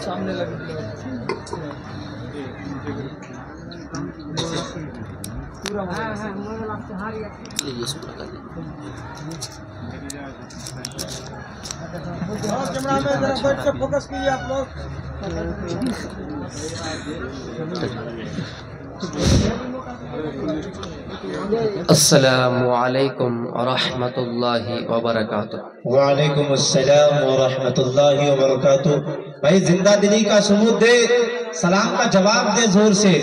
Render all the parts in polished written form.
سامنے لگے کیمرہ میں ذرا بیٹھ کے فوکس کیجیے آپ لوگ. السلام علیکم ورحمۃ اللہ وبرکاتہ. وعلیکم السلام ورحمۃ اللہ وبرکاتہ. بھائی زندہ دلی کا ثبوت دے، سلام کا جواب دے زور سے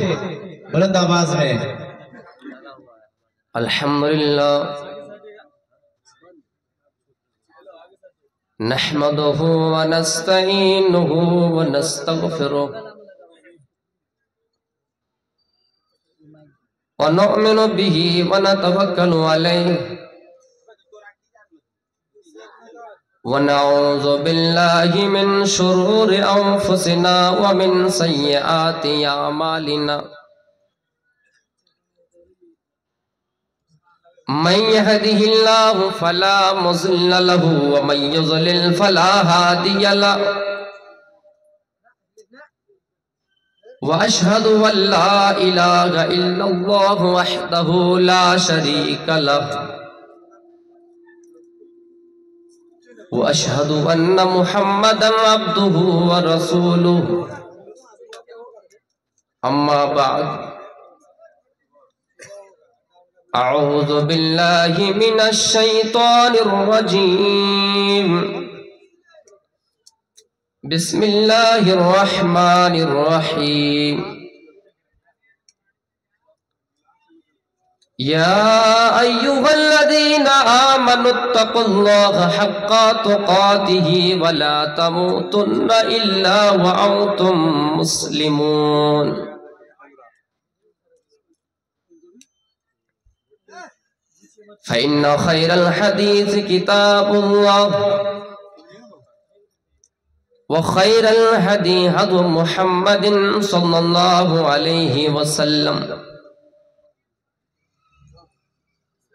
بلند آواز میں. الحمدللہ نحمده ونستعینه ونستغفره ونؤمن به ونتوکل علیہ ونعوذ باللہ من شرور انفسنا ومن سیئات اعمالنا من يهده الله فلا مضل له ومن يضلل فلا هادي له وأشهد أن لا إله إلا الله وحده لا شريك له وأشهد أن محمدا عبده ورسوله أما بعد أعوذ بالله من الشيطان الرجيم بسم الله الرحمن الرحيم يا أيها الذين آمنوا اتقوا الله حق تقاته ولا تموتن إلا وأنتم مسلمون فإن خير الحديث كتاب الله وخير الهدي هدي محمد صلى الله عليه وسلم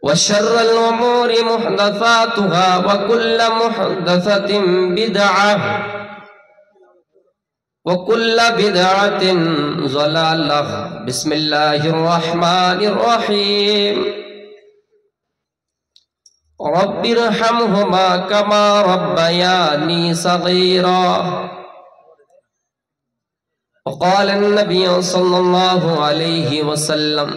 وشر الأمور محدثاتها وكل محدثة بدعة وكل بدعة ضلالة. بسم الله الرحمن الرحيم. رب ارحمهما كما ربياني صغيرا. وقال النبي صلى الله عليه وسلم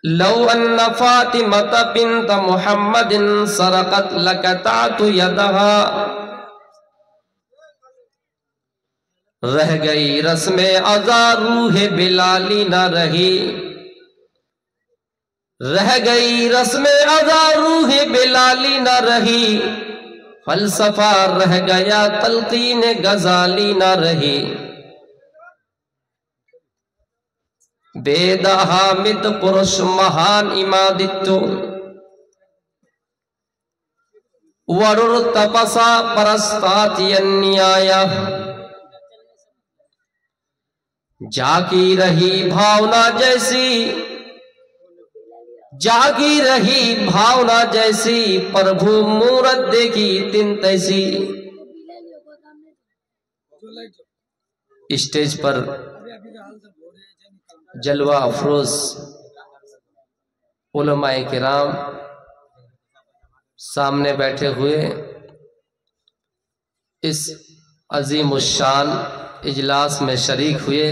لو أن فاطمة بنت محمد سرقت لقطعت يدها. رہ گئی رسم عزا روح بلالی نہ رہی، رہ گئی رسم عزا روح بلالی نہ رہی، فلسفہ رہ گیا تلقین غزالی نہ رہی. وید حامد پرش مہان امادتو ورر تپسا پرستاتی انیایا. جاگی رہی بھاونا جیسی، جاگی رہی بھاونا جیسی، پربھو مورت دیکھی تن تیسی. اسٹیج پر جلوہ افروز علماء کرام سامنے بیٹھے ہوئے اس عظیم الشان اجلاس میں شریک ہوئے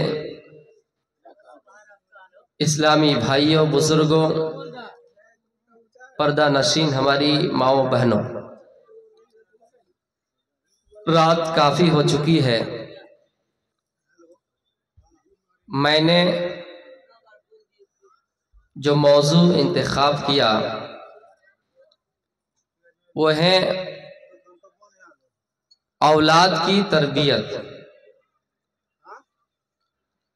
اسلامی بھائیوں، بزرگوں، پردہ نشین ہماری ماؤں بہنوں، رات کافی ہو چکی ہے. میں نے جو موضوع انتخاب کیا وہ ہے اولاد کی تربیت.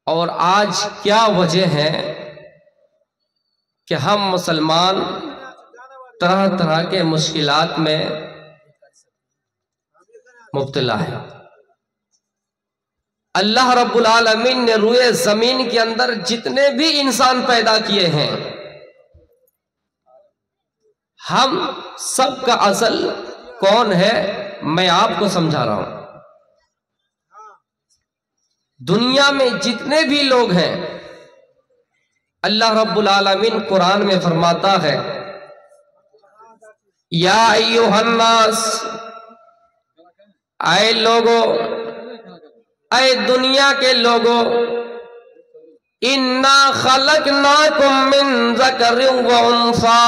اور آج کیا وجہ ہے کہ ہم مسلمان طرح طرح کے مشکلات میں مبتلا ہے؟ اللہ رب العالمین نے روئے زمین کے اندر جتنے بھی انسان پیدا کیے ہیں، ہم سب کا اصل کون ہے میں آپ کو سمجھا رہا ہوں۔ دنیا میں جتنے بھی لوگ ہیں، اللہ رب العالمین قرآن میں فرماتا ہے یا ایھا الناس، اے لوگو، اے دنیا کے لوگو، انا خلقناکم من ذکر و انثی،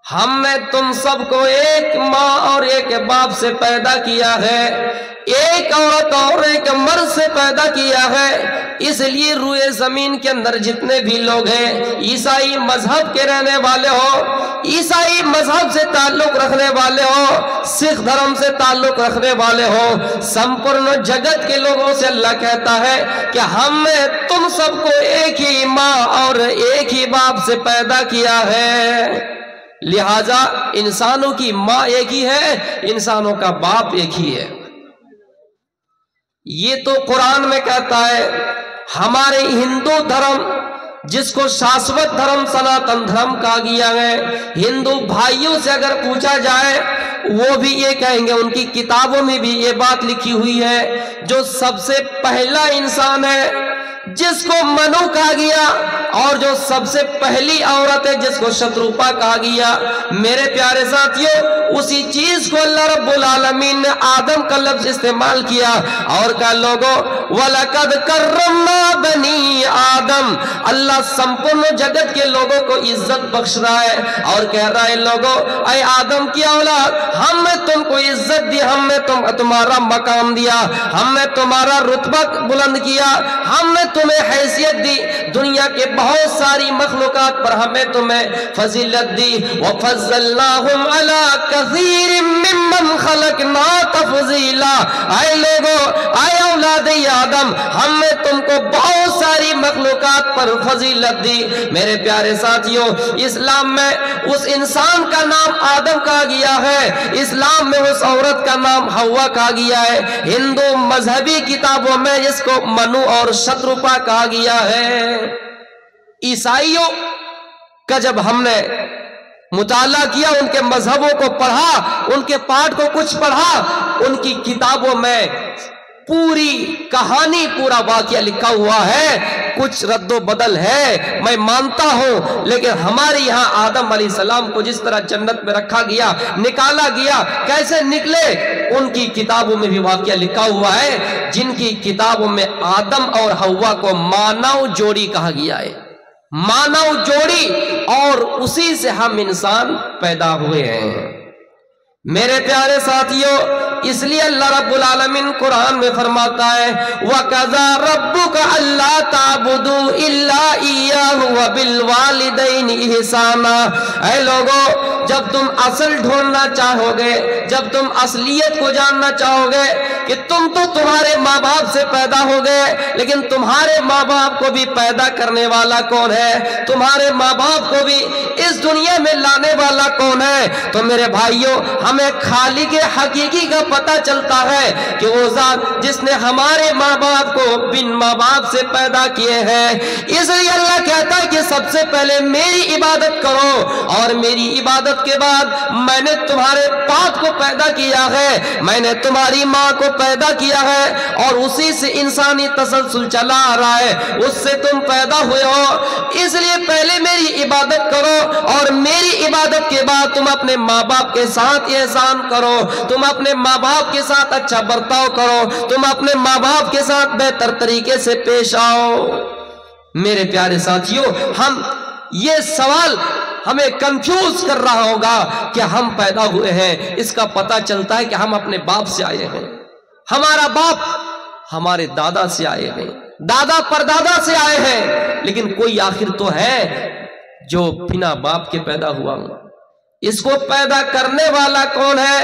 ہم نے تم سب کو ایک ماں اور ایک باپ سے پیدا کیا ہے، ایک عورت اور ایک مرد سے پیدا کیا ہے۔ اس لیے روئے زمین کے اندر جتنے بھی لوگ ہیں، عیسائی مذہب کے رہنے والے ہو، عیسائی مذہب سے تعلق رکھنے والے ہو، سکھ دھرم سے تعلق رکھنے والے ہو، سمپورن جگت کے لوگوں سے اللہ کہتا ہے کہ ہم نے تم سب کو ایک ہی ماں اور ایک ہی باپ سے پیدا کیا ہے، لہذا انسانوں کی ماں ایک ہی ہے، انسانوں کا باپ ایک ہی ہے۔ یہ تو قرآن میں کہتا ہے۔ ہمارے ہندو دھرم، جس کو شاشوت دھرم، سناتن دھرم کہا گیا ہے، ہندو بھائیوں سے اگر پوچھا جائے وہ بھی یہ کہیں گے، ان کی کتابوں میں بھی یہ بات لکھی ہوئی ہے، جو سب سے پہلا انسان ہے جس کو منو کہا گیا، اور جو سب سے پہلی عورت ہے جس کو شتروپا کہا گیا، میرے پیارے ساتھیوں، اسی چیز کو اللہ رب العالمین نے آدم کا لفظ استعمال کیا اور کہا لوگو وَلَقَدْ كَرَّمْنَا بَنِي آدم، اللہ سمپورن جگت کے لوگوں کو عزت بخش رہا ہے اور کہہ رہا ہے لوگو، اے آدم کی اولاد، ہم نے تم کو عزت دی، ہم نے تمہارا مقام دیا، ہم نے تمہارا رتبہ بلند کیا، ہم نے تمہیں حیثیت دی، دنیا کے بہت ساری مخلوقات پر ہمیں تمہیں فضیلت دی، وَفَضَّلْنَاهُمْ عَلَىٰ كَثِيرٍ مِّمَّنْ خَلَقْنَا تَفْضِيلًا، اے لوگو، اے اولاد آدم، ہم نے تم کو بہت ساری مخلوقات پر فضیلت دی۔ میرے پیارے ساتھیوں، اسلام میں اس انسان کا نام آدم کہا گیا ہے، اسلام میں اس عورت کا نام حوا کہا گیا ہے، ہندو مذہبی کتابوں میں اس کو منو اور شتروپا کہا گیا ہے۔ عیسائیوں کا جب ہم نے مطالعہ کیا، ان کے مذہبوں کو پڑھا، ان کے پاٹھ کو کچھ پڑھا، ان کی کتابوں میں پوری کہانی، پورا واقعہ لکھا ہوا ہے، کچھ رد و بدل ہے میں مانتا ہوں، لیکن ہمارے یہاں آدم علیہ السلام کو جس طرح جنت میں رکھا گیا، نکالا گیا، کیسے نکلے، ان کی کتابوں میں بھی واقعہ لکھا ہوا ہے، جن کی کتابوں میں آدم اور حوا کو مانو جوڑی کہا گیا ہے، مانو جوڑی، اور اسی سے ہم انسان پیدا ہوئے ہیں۔ میرے پیارے ساتھیوں، اس لیے اللہ رب العالمین قرآن میں فرماتا ہے وَقَضَىٰ رَبُّكَ أَلَّا تَعْبُدُوا إِلَّا إِيَّاهُ وَبِالْوَالِدَيْنِ إِحْسَانًا، اے لوگو، جب تم اصل ڈھونڈنا چاہو گے، جب تم اصلیت کو جاننا چاہو گے کہ تم تو تمہارے ماں باپ سے پیدا ہو گئے، لیکن تمہارے ماں باپ کو بھی پیدا کرنے والا کون ہے، تمہارے ماں باپ کو بھی اس دنیا میں لانے والا کون ہے، تو میرے بھائیوں، ہمیں خالق حقیقی کا پتہ چلتا ہے کہ وہ ذات جس نے ہمارے ماں باپ کو بن ماں باپ سے پیدا کیے ہیں، اس لیے اللہ کہتا ہے کہ سب سے پہلے میری عبادت کرو، اور میری عبادت کے بعد میں نے تمہارے باپ کو پیدا کیا ہے، میں نے تمہاری ماں کو پیدا کیا ہے، اور اسی سے انسانی تسلسل چلا آ رہا ہے، اس سے تم پیدا ہوئے ہو، اس لیے پہلے میری عبادت کرو، اور میری عبادت کے بعد تم اپنے ماں باپ کے ساتھ احسان کرو، تم اپنے ماں باپ کے ساتھ اچھا برتاؤ کرو، تم اپنے ماں باپ کے ساتھ بہتر طریقے سے پیش آؤ۔ میرے پیارے ساتھیوں، ہم یہ سوال ہمیں کنفیوز کر رہا ہوگا کہ ہم پیدا ہوئے ہیں، اس کا پتہ چلتا ہے کہ ہم اپنے باپ سے آئے ہیں، ہمارا باپ ہمارے دادا سے آئے ہیں، دادا پردادا سے آئے ہیں، لیکن کوئی آخر تو ہے جو بنا باپ کے پیدا ہوا ہوں۔ اس کو پیدا کرنے والا کون ہے؟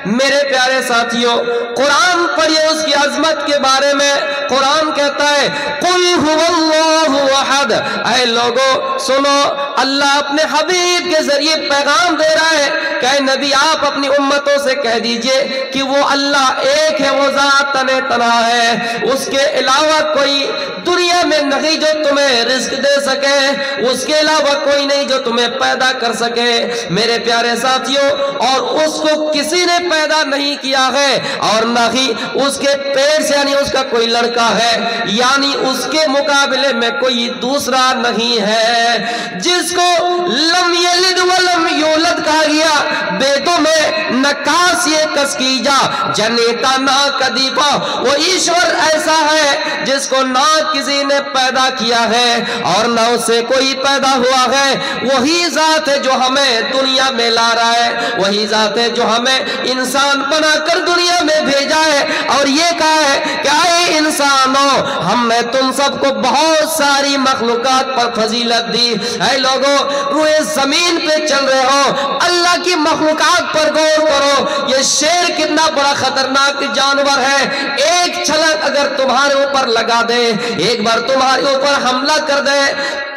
मेरे प्यारे साथियों, कुरान पढ़िए उसकी अजमत के बारे में। कुरान कहता है कुल हुवल्लाहु अहद। ऐ लोगों सुनो, अल्लाह अपने हबीब के जरिए पैगाम दे रहा है कि नबी आप अपनी उम्मतों से कह दीजिए कि वो अल्लाह एक है, वो ज़ात तने तना है, उसके अलावा कोई दुनिया में नहीं जो तुम्हें रिस्क दे सके, उसके अलावा कोई नहीं जो तुम्हें पैदा कर सके मेरे प्यारे साथियों। और उसको किसी ने पैदा नहीं किया है और न ही उसके पेट से यानी उसका कोई लड़का है, यानी उसके मुकाबले में कोई दूसरा नहीं है। जिसको लम यलिद वलम यूलद कहा गया, बेटों में नकास ये कस्कीजा जनेता ना कदीपा, वो ईश्वर ऐसा है जिसको ना किसी ने पैदा किया है और ना उससे कोई पैदा हुआ है। वही जात है जो हमें दुनिया में ला रहा है, वही जात है जो हमें इंसान बनाकर दुनिया में भेजा है और ये कहा है कि आए इंसानों, हमने तुम सबको बहुत सारी मखलूकात पर फजीलत दी है। लोगों रूए जमीन पे चल रहे हो, अल्लाह की मखलूकात पर गौर करो। ये शेर कितना बड़ा खतरनाक जानवर है, एक छलक अगर तुम्हारे ऊपर लगा दे, एक बार तुम्हारे ऊपर हमला कर दे,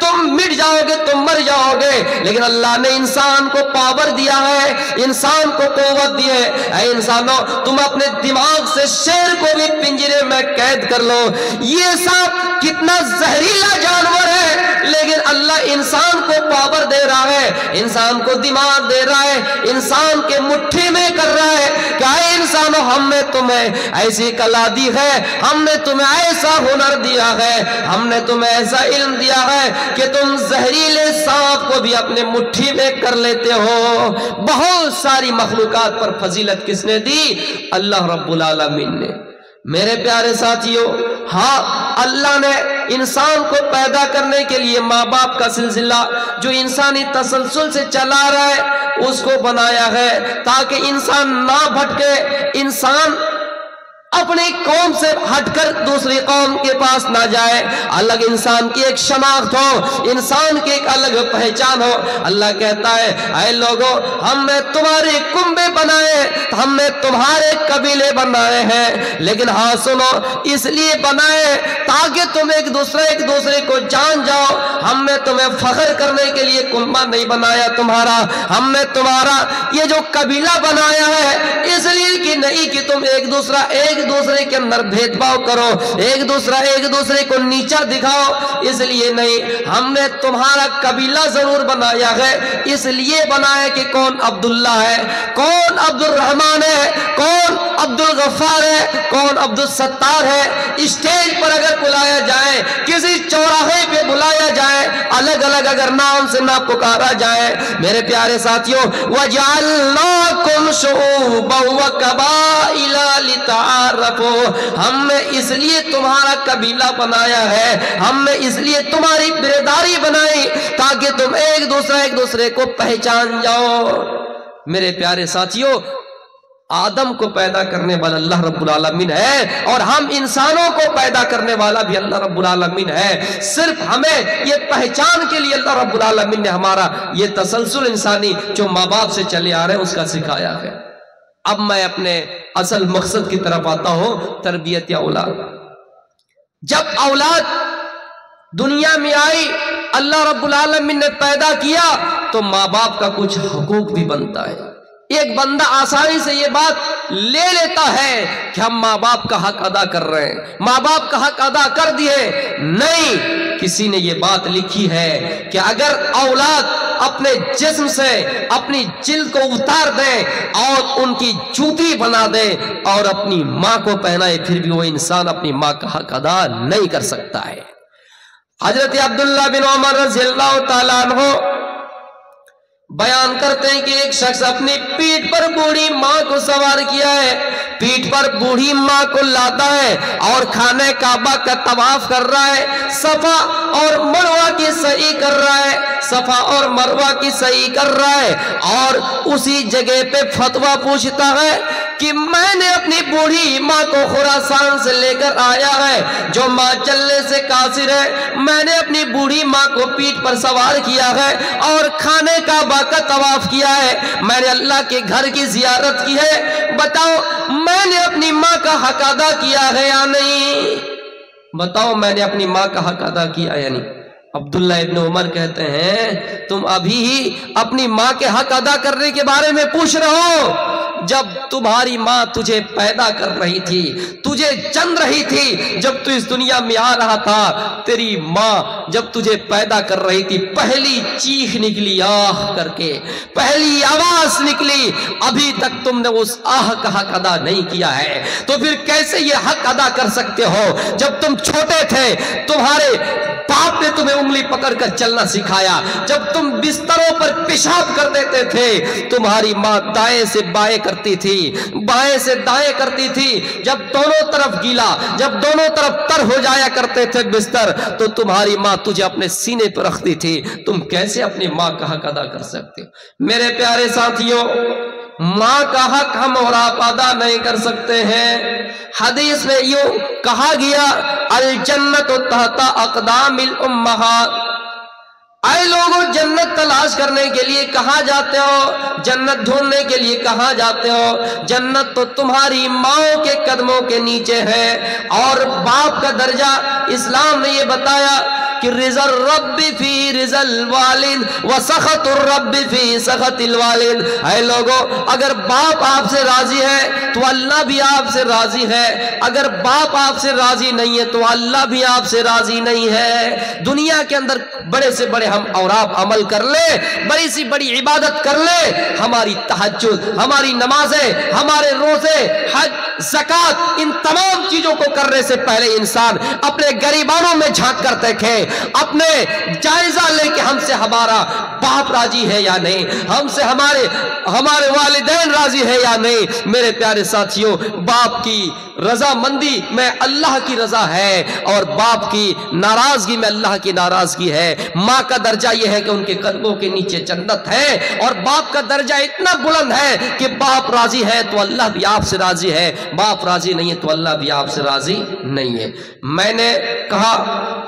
तुम मिट जाओगे, तुम मर जाओगे। लेकिन अल्लाह ने इंसान को पावर दिया है, इंसान को कुव्वत दी है। ऐ इंसानों, तुम अपने दिमाग से शेर को भी पिंजरे में कैद कर लो। ये सांप कितना जहरीला जानवर है, लेकिन अल्लाह इंसान को पावर दे रहा है, इंसान को दिमाग दे रहा है, इंसान के मुट्ठी में कर रहा है। क्या इंसानों, हमने तुम्हें ऐसी कला दी है, हमने तुम्हें ऐसा हुनर दिया है, हमने तुम्हें ऐसा इल्म दिया है कि तुम जहरीले सांप को भी अपने मुट्ठी में कर लेते हो। बहुत सारी मखलूकात पर फजीलत किसने दी? अल्लाह रब्बुल आलमीन ने। मेरे प्यारे साथियों, हाँ, अल्लाह ने इंसान को पैदा करने के लिए माँ बाप का सिलसिला जो इंसानी तसलसल से चला रहा है उसको बनाया है ताकि इंसान ना भटके, इंसान अपनी कौम से हटकर दूसरी कौम के पास ना जाए, अलग इंसान की एक शनाख्त हो, इंसान की एक अलग पहचान हो। अल्लाह कहता है ऐ लोगों, हमने तुम्हारे कुंबे बनाए, हमने तुम्हारे कबीले बनाए हैं, लेकिन हाँ सुनो, इसलिए बनाए ताकि तुम एक दूसरे को जान जाओ। हमने तुम्हें फख्र करने के लिए कुंबा नहीं बनाया तुम्हारा, हमने तुम्हारा ये जो कबीला बनाया है इसलिए कि नहीं कि तुम एक दूसरे के अंदर भेदभाव करो, एक दूसरे को नीचा दिखाओ, इसलिए नहीं। हमने तुम्हारा कबीला जरूर बनाया है, इसलिए बनाया कि कौन अब्दुल्ला है, कौन अब्दुल रहमान है, कौन अब्दुल गफ्फार है, कौन अब्दुल सत्तार है। स्टेज पर अगर बुलाया जाए, किसी चौराहे पे बुलाया जाए, अलग अलग अगर नाम से ना पुकारा जाए, मेरे प्यारे साथियों, वजअलनाकुम शुऊबन व कबाइला लितआरफू, हमने इसलिए तुम्हारा कबीला बनाया है, हमने इसलिए तुम्हारी बिरदारी बनाई ताकि तुम एक दूसरे को पहचान जाओ। मेरे प्यारे साथियों, आदम को पैदा करने वाला अल्लाह रब्बुल आलमीन है और हम इंसानों को पैदा करने वाला भी अल्लाह रब्बुल आलमीन है। सिर्फ हमें ये पहचान के लिए अल्लाह रब्बुल आलमीन ने हमारा ये तसलसल इंसानी जो माँ बाप से चले आ रहे हैं उसका सिखाया है। अब मैं अपने असल मकसद की तरफ आता हूं, तरबियत औलाद। जब औलाद दुनिया में आई, अल्लाह रब्बुल आलमीन ने पैदा किया, तो माँ बाप का कुछ हुकूक भी बनता है। एक बंदा आसानी से ये बात ले लेता है कि हम माँ बाप का हक अदा कर रहे हैं, माँ बाप का हक अदा कर दिए। नहीं, किसी ने ये बात लिखी है कि अगर औलाद अपने जिस्म से अपनी जिल्द को उतार दे और उनकी जूती बना दे और अपनी माँ को पहनाए, फिर भी वो इंसान अपनी माँ का हक अदा नहीं कर सकता है। हजरत अब्दुल्लाह बिन उमर रज़ियल्लाहु ताला अन्हु बयान करते हैं कि एक शख्स अपनी पीठ पर बूढ़ी माँ को सवार किया है, पीठ पर बूढ़ी माँ को लाता है और खाने काबा का तवाफ कर रहा है, सफा और मरवा की सही कर रहा है, सफा और मरवा की सही कर रहा है और उसी जगह पे फतवा पूछता है कि मैंने अपनी बूढ़ी माँ को खुरासान से लेकर आया है, जो माँ चलने से कासिर है, मैंने अपनी बूढ़ी माँ को पीठ पर सवार किया है और खाने काबा का तवाफ किया है, मैंने अल्लाह के घर की जियारत की है। बताओ मैंने अपनी माँ का हक अदा किया है या नहीं? बताओ मैंने अपनी माँ का हक अदा किया या नहीं? अब्दुल्ला इब्न उमर कहते हैं तुम अभी ही अपनी माँ के हक अदा करने के बारे में पूछ रहे हो। जब तुम्हारी माँ तुझे पैदा कर रही थी, तुझे जन रही थी, जब तू इस दुनिया में आ रहा था, तेरी माँ जब तुझे पैदा कर रही थी, पहली चीख निकली आह करके, पहली आवाज निकली, अभी तक तुमने उस आह का हक अदा नहीं किया है, तो फिर कैसे ये हक अदा कर सकते हो? जब तुम छोटे थे, तुम्हारे बाप ने तुम्हें उंगली पकड़कर चलना सिखाया, जब तुम बिस्तरों पर पेशाब कर देते थे, तुम्हारी माँ दाएं से बाएं करती थी, बाएं से दाएं करती थी, जब दोनों तरफ गीला, जब दोनों तरफ तर हो जाया करते थे बिस्तर, तो तुम्हारी माँ तुझे अपने सीने पर रखती थी। तुम कैसे अपनी माँ का हक अदा कर सकते हो? मेरे प्यारे साथियों, माँ का हक हम और आप अदा नहीं कर सकते हैं। हदीस में यूं कहा गया, अल जन्नतु तहता अक़दामिल उम्महात। आए लोगों, जन्नत तलाश करने के लिए कहाँ जाते हो? जन्नत ढूंढने के लिए कहाँ जाते हो? जन्नत तो तुम्हारी माओ के कदमों के नीचे है। और बाप का दर्जा इस्लाम ने ये बताया कि रिज़ल रब्बी फी रिज़ल वालिद व सख़तुर रब्बी फी सख़तिल वालिद। ऐ लोगों, अगर बाप आपसे राजी है तो अल्लाह भी आपसे राजी है, अगर बाप आपसे राजी नहीं है तो अल्लाह भी आपसे राजी नहीं है। दुनिया के अंदर बड़े से बड़े हम और आप अमल कर ले, बड़ी सी बड़ी इबादत कर ले, हमारी तहज्जुद, हमारी नमाजें, हमारे रोजे, हज, ज़कात, इन तमाम चीजों को करने से पहले इंसान अपने गरीबानों में झांक कर देखे, अपने जायजा लेके हमसे हमारा बाप राजी है या नहीं, हमसे हमारे वालिदैन राजी है या नहीं। मेरे प्यारे साथियों, बाप की रजामंदी में अल्लाह की रजा है और बाप की नाराजगी में अल्लाह की नाराजगी है। माँ का दर्जा यह है कि उनके कदमों के नीचे जन्नत है, और बाप का दर्जा इतना बुलंद है कि बाप राजी है तो अल्लाह भी आपसे राजी है, बाप राजी नहीं है तो अल्लाह भी आपसे राजी नहीं है। मैंने कहा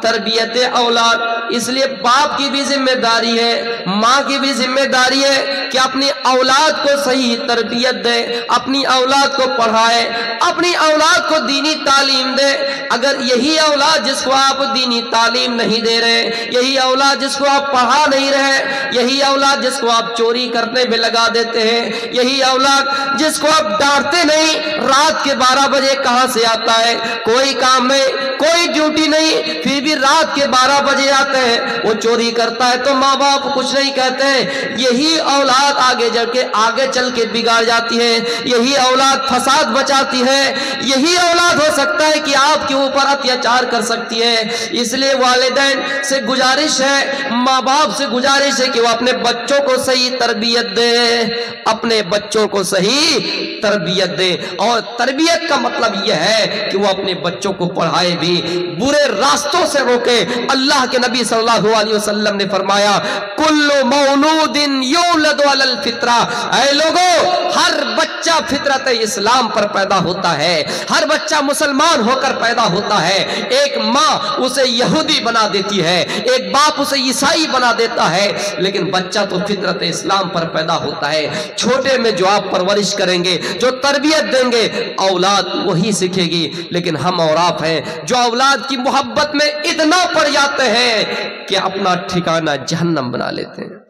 तरबियत औलाद, इसलिए बाप की भी जिम्मेदारी है, माँ की भी जिम्मेदारी है कि अपनी औलाद को सही तरबियत दे, अपनी औलाद को पढ़ाए, अपनी औलाद को दीनी तालीम दे। अगर यही औलाद जिसको आप दीनी तालीम नहीं दे रहे, यही औलाद जिसको आप पढ़ा नहीं रहे, यही औलाद जिसको आप चोरी करने में लगा देते हैं, यही औलाद जिसको आप डांटते नहीं, रात के 12 बजे कहां से आता है, कोई काम नहीं, कोई ड्यूटी नहीं, फिर भी रात के 12 बजे आते हैं, वो चोरी करता है तो माँ बाप कुछ नहीं कहते हैं। यही औलाद आगे चल के बिगाड़ जाती है, यही औलाद फसाद बचाती है, यही औलाद हो सकता है कि आपके ऊपर अत्याचार कर सकती है। इसलिए वालिदैन से गुजारिश है, माँ बाप से गुजारिश है कि वो अपने बच्चों को सही तरबियत दे, अपने बच्चों को सही तरबियत दे। और तरबियत का मतलब यह है कि वो अपने बच्चों को पढ़ाए भी, बुरे रास्तों से रोके। अल्लाह के नबी सल्लल्लाहु अलैहि वसल्लम ने फरमाया, कुल्लु मौलूदिन यूलदु अलल फित्रा। ऐ लोगों, हर बच्चा फितरत इस्लाम पर पैदा होता है, हर बच्चा मुसलमान होकर पैदा होता है। एक माँ उसे यहूदी बना देती है, एक बाप उसे ईसाई बना देता है, लेकिन बच्चा तो फितरत इस्लाम पर पैदा होता है। छोटे में जो आप परवरिश करेंगे, जो तरबियत देंगे, औलाद वही सीखेगी। लेकिन हम और आप हैं जो औलाद की मोहब्बत में इतना पड़ जाते हैं कि अपना ठिकाना जहन्नम बना लेते हैं।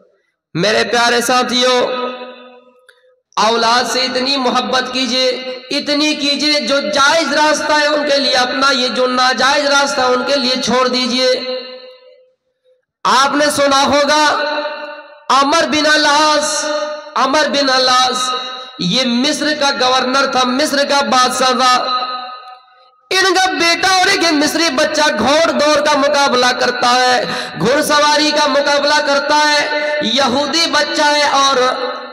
मेरे प्यारे साथियों, औलाद से इतनी मोहब्बत कीजिए, इतनी कीजिए, जो जायज रास्ता है उनके लिए अपना, ये जो नाजायज रास्ता है उनके लिए छोड़ दीजिए। आपने सुना होगा अमर बिन अलास, ये मिस्र का गवर्नर था, मिस्र का बादशाह था। इनका बेटा और एक मिस्री बच्चा घोड़ दौड़ का मुकाबला करता है, घुड़सवारी का मुकाबला करता है। यहूदी बच्चा है और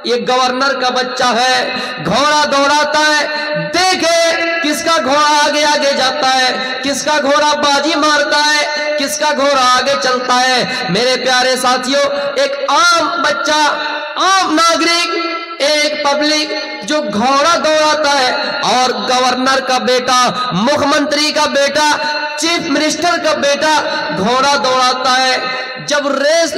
ये गवर्नर का बच्चा है, घोड़ा दौड़ाता है, देखे किसका घोड़ा आगे आगे जाता है, किसका घोड़ा बाजी मारता है, किसका घोड़ा आगे चलता है। मेरे प्यारे साथियों, एक आम बच्चा, आम नागरिक एक पब्लिक जो घोड़ा दौड़ाता है और गवर्नर का बेटा, मुख्यमंत्री का बेटा, चीफ मिनिस्टर का बेटा घोड़ा दौड़ाता है। जब रेस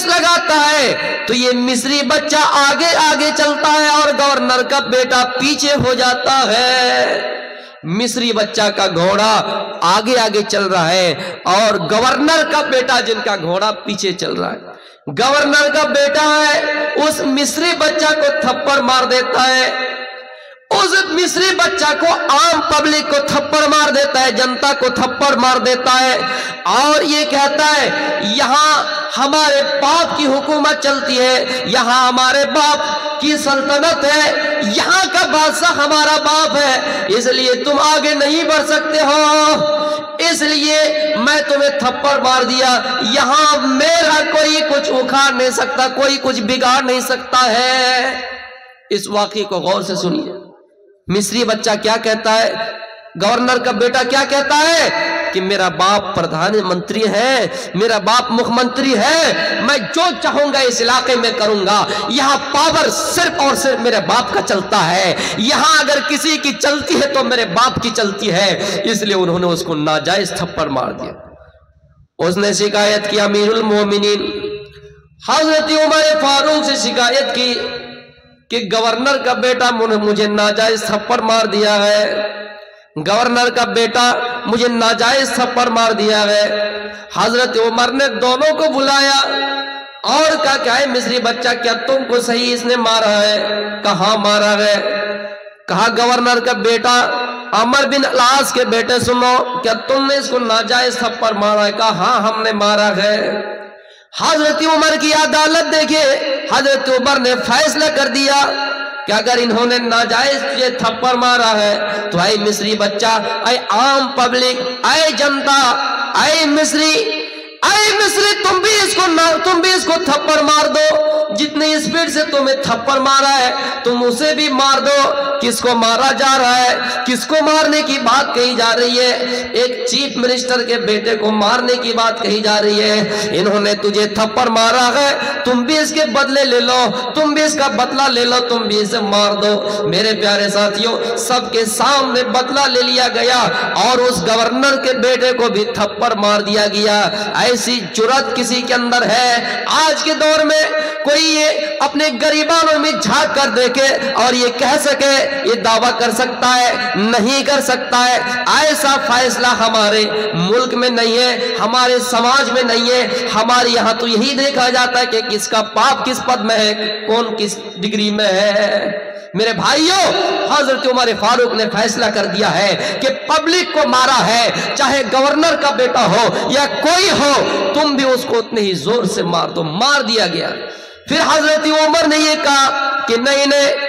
लगाता है तो ये मिस्री बच्चा आगे आगे चलता है और गवर्नर का बेटा पीछे हो जाता है। मिस्री बच्चा का घोड़ा आगे आगे चल रहा है और गवर्नर का बेटा जिनका घोड़ा पीछे चल रहा है। गवर्नर का बेटा है, उस मिस्री बच्चा को थप्पड़ मार देता है। उस मिस्री बच्चा को आम पब्लिक को थप्पड़ मार देता है, जनता को थप्पड़ मार देता है और ये कहता है यहाँ हमारे बाप की हुकूमत चलती है, यहाँ हमारे बाप की सल्तनत है, यहाँ का बादशाह हमारा बाप है, इसलिए तुम आगे नहीं बढ़ सकते हो, इसलिए मैं तुम्हें थप्पड़ मार दिया। यहाँ मेरा कोई कुछ उखाड़ नहीं सकता, कोई कुछ बिगाड़ नहीं सकता है। इस वाक़े को गौर से सुनिए। मिस्री बच्चा क्या कहता है, गवर्नर का बेटा क्या कहता है कि मेरा बाप प्रधानमंत्री है, मेरा बाप मुख्यमंत्री है, मैं जो चाहूंगा इस इलाके में करूंगा, यहाँ पावर सिर्फ और सिर्फ मेरे बाप का चलता है, यहाँ अगर किसी की चलती है तो मेरे बाप की चलती है। इसलिए उन्होंने उसको नाजायज थप्पड़ मार दिया। उसने शिकायत की अमीरुल मोमिनीन हजरत उमर फारूक से शिकायत की कि गवर्नर का बेटा मुझे नाजायज थप्पड़ मार दिया है, गवर्नर का बेटा मुझे नाजायज थप्पड़ मार दिया है। हजरत उमर ने दोनों को बुलाया और कहा क्या है मिस्री बच्चा, क्या तुमको सही इसने मारा है? कहा मारा है? कहा गवर्नर का बेटा अमर बिन अलास के बेटे सुनो, क्या तुमने इसको नाजायज थप्पड़ मारा है? कहा हाँ हमने मारा है। हजरत उमर की अदालत देखिए, हजरत उमर ने फैसला कर दिया कि अगर इन्होंने नाजायज तुझे थप्पड़ मारा है तो ऐ मिस्री बच्चा, ऐ आम पब्लिक, ऐ जनता, ऐ मिस्री, तुम भी इसको थप्पड़ मार दो। जितनी स्पीड से तुम्हें थप्पड़ मारा है तुम उसे भी मार दो। किसको मारा जा रहा है? किसको मारने की बात कही जा रही है? एक चीफ मिनिस्टर के बेटे को मारने की बात कही जा रही है। इन्होंने तुझे थप्पड़ मारा है, तुम भी इसके बदले ले लो, तुम भी इसका बदला ले लो, तुम भी इसे मार दो। मेरे प्यारे साथियों, सबके सामने बदला ले लिया गया और उस गवर्नर के बेटे को भी थप्पड़ मार दिया गया। ऐसी जुर्रत किसी के अंदर है? आज के दौर में कोई ये अपने गरीबानों में झांक कर देखे और ये कह सके, ये दावा कर सकता है? नहीं कर सकता है। ऐसा फैसला हमारे मुल्क में नहीं है, हमारे समाज में नहीं है। हमारे यहाँ तो यही देखा जाता है कि किसका बाप किस पद में है, कौन किस डिग्री में है। मेरे भाइयों, हजरत उमर फारूक ने फैसला कर दिया है कि पब्लिक को मारा है, चाहे गवर्नर का बेटा हो या कोई हो, तुम भी उसको उतने ही जोर से मार दो। मार दिया गया। फिर हजरत उमर ने ये कहा कि नहीं,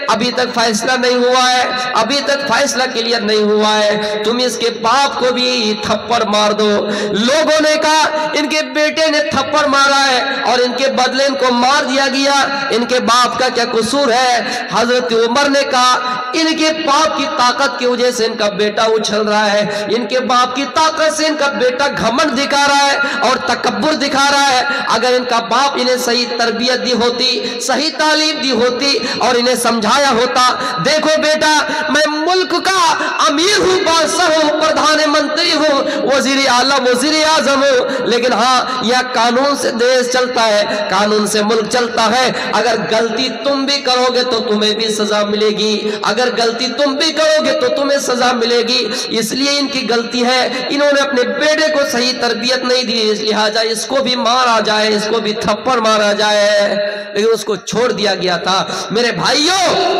अभी तक फैसला नहीं हुआ है, अभी तक फैसला क्लियर नहीं हुआ है, तुम इसके बाप को भी थप्पड़ मार दो। लोगों ने कहा इनके बेटे ने थप्पड़ मारा है और इनके बदले इनको मार दिया गया, इनके बाप का क्या कसूर है? हजरत उमर ने कहा इनके बाप की ताकत की वजह से इनका बेटा उछल रहा है, इनके बाप की ताकत से इनका बेटा घमंड दिखा रहा है और तकब्बुर दिखा रहा है। अगर इनका बाप इन्हें सही तरबियत दी होती, सही तालीम दी होती और इन्हें समझाया होता, देखो बेटा मैं मुल्क का अमीर हूँ, बादशाह हूँ, प्रधानमंत्री हूँ, वजीर आलम, वजीर आजम हूँ, लेकिन हाँ यह कानून से देश चलता है, कानून से मुल्क चलता है। अगर गलती तुम भी करोगे तो तुम्हें भी सजा मिलेगी, अगर गलती तुम भी करोगे तो तुम्हें सजा मिलेगी। इसलिए इनकी गलती है, इन्होंने अपने बेटे को सही तरबियत नहीं दी, लिहाजा इसको भी मारा जाए, इसको भी थप्पड़ मारा जाए, लेकिन उसको छोड़ दिया गया था। मेरे भाइयों,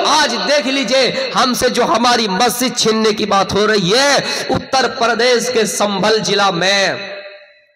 आज देख लीजिए हमसे जो हमारी मस्जिद छीनने की बात हो रही है, उत्तर प्रदेश के संभल जिला में,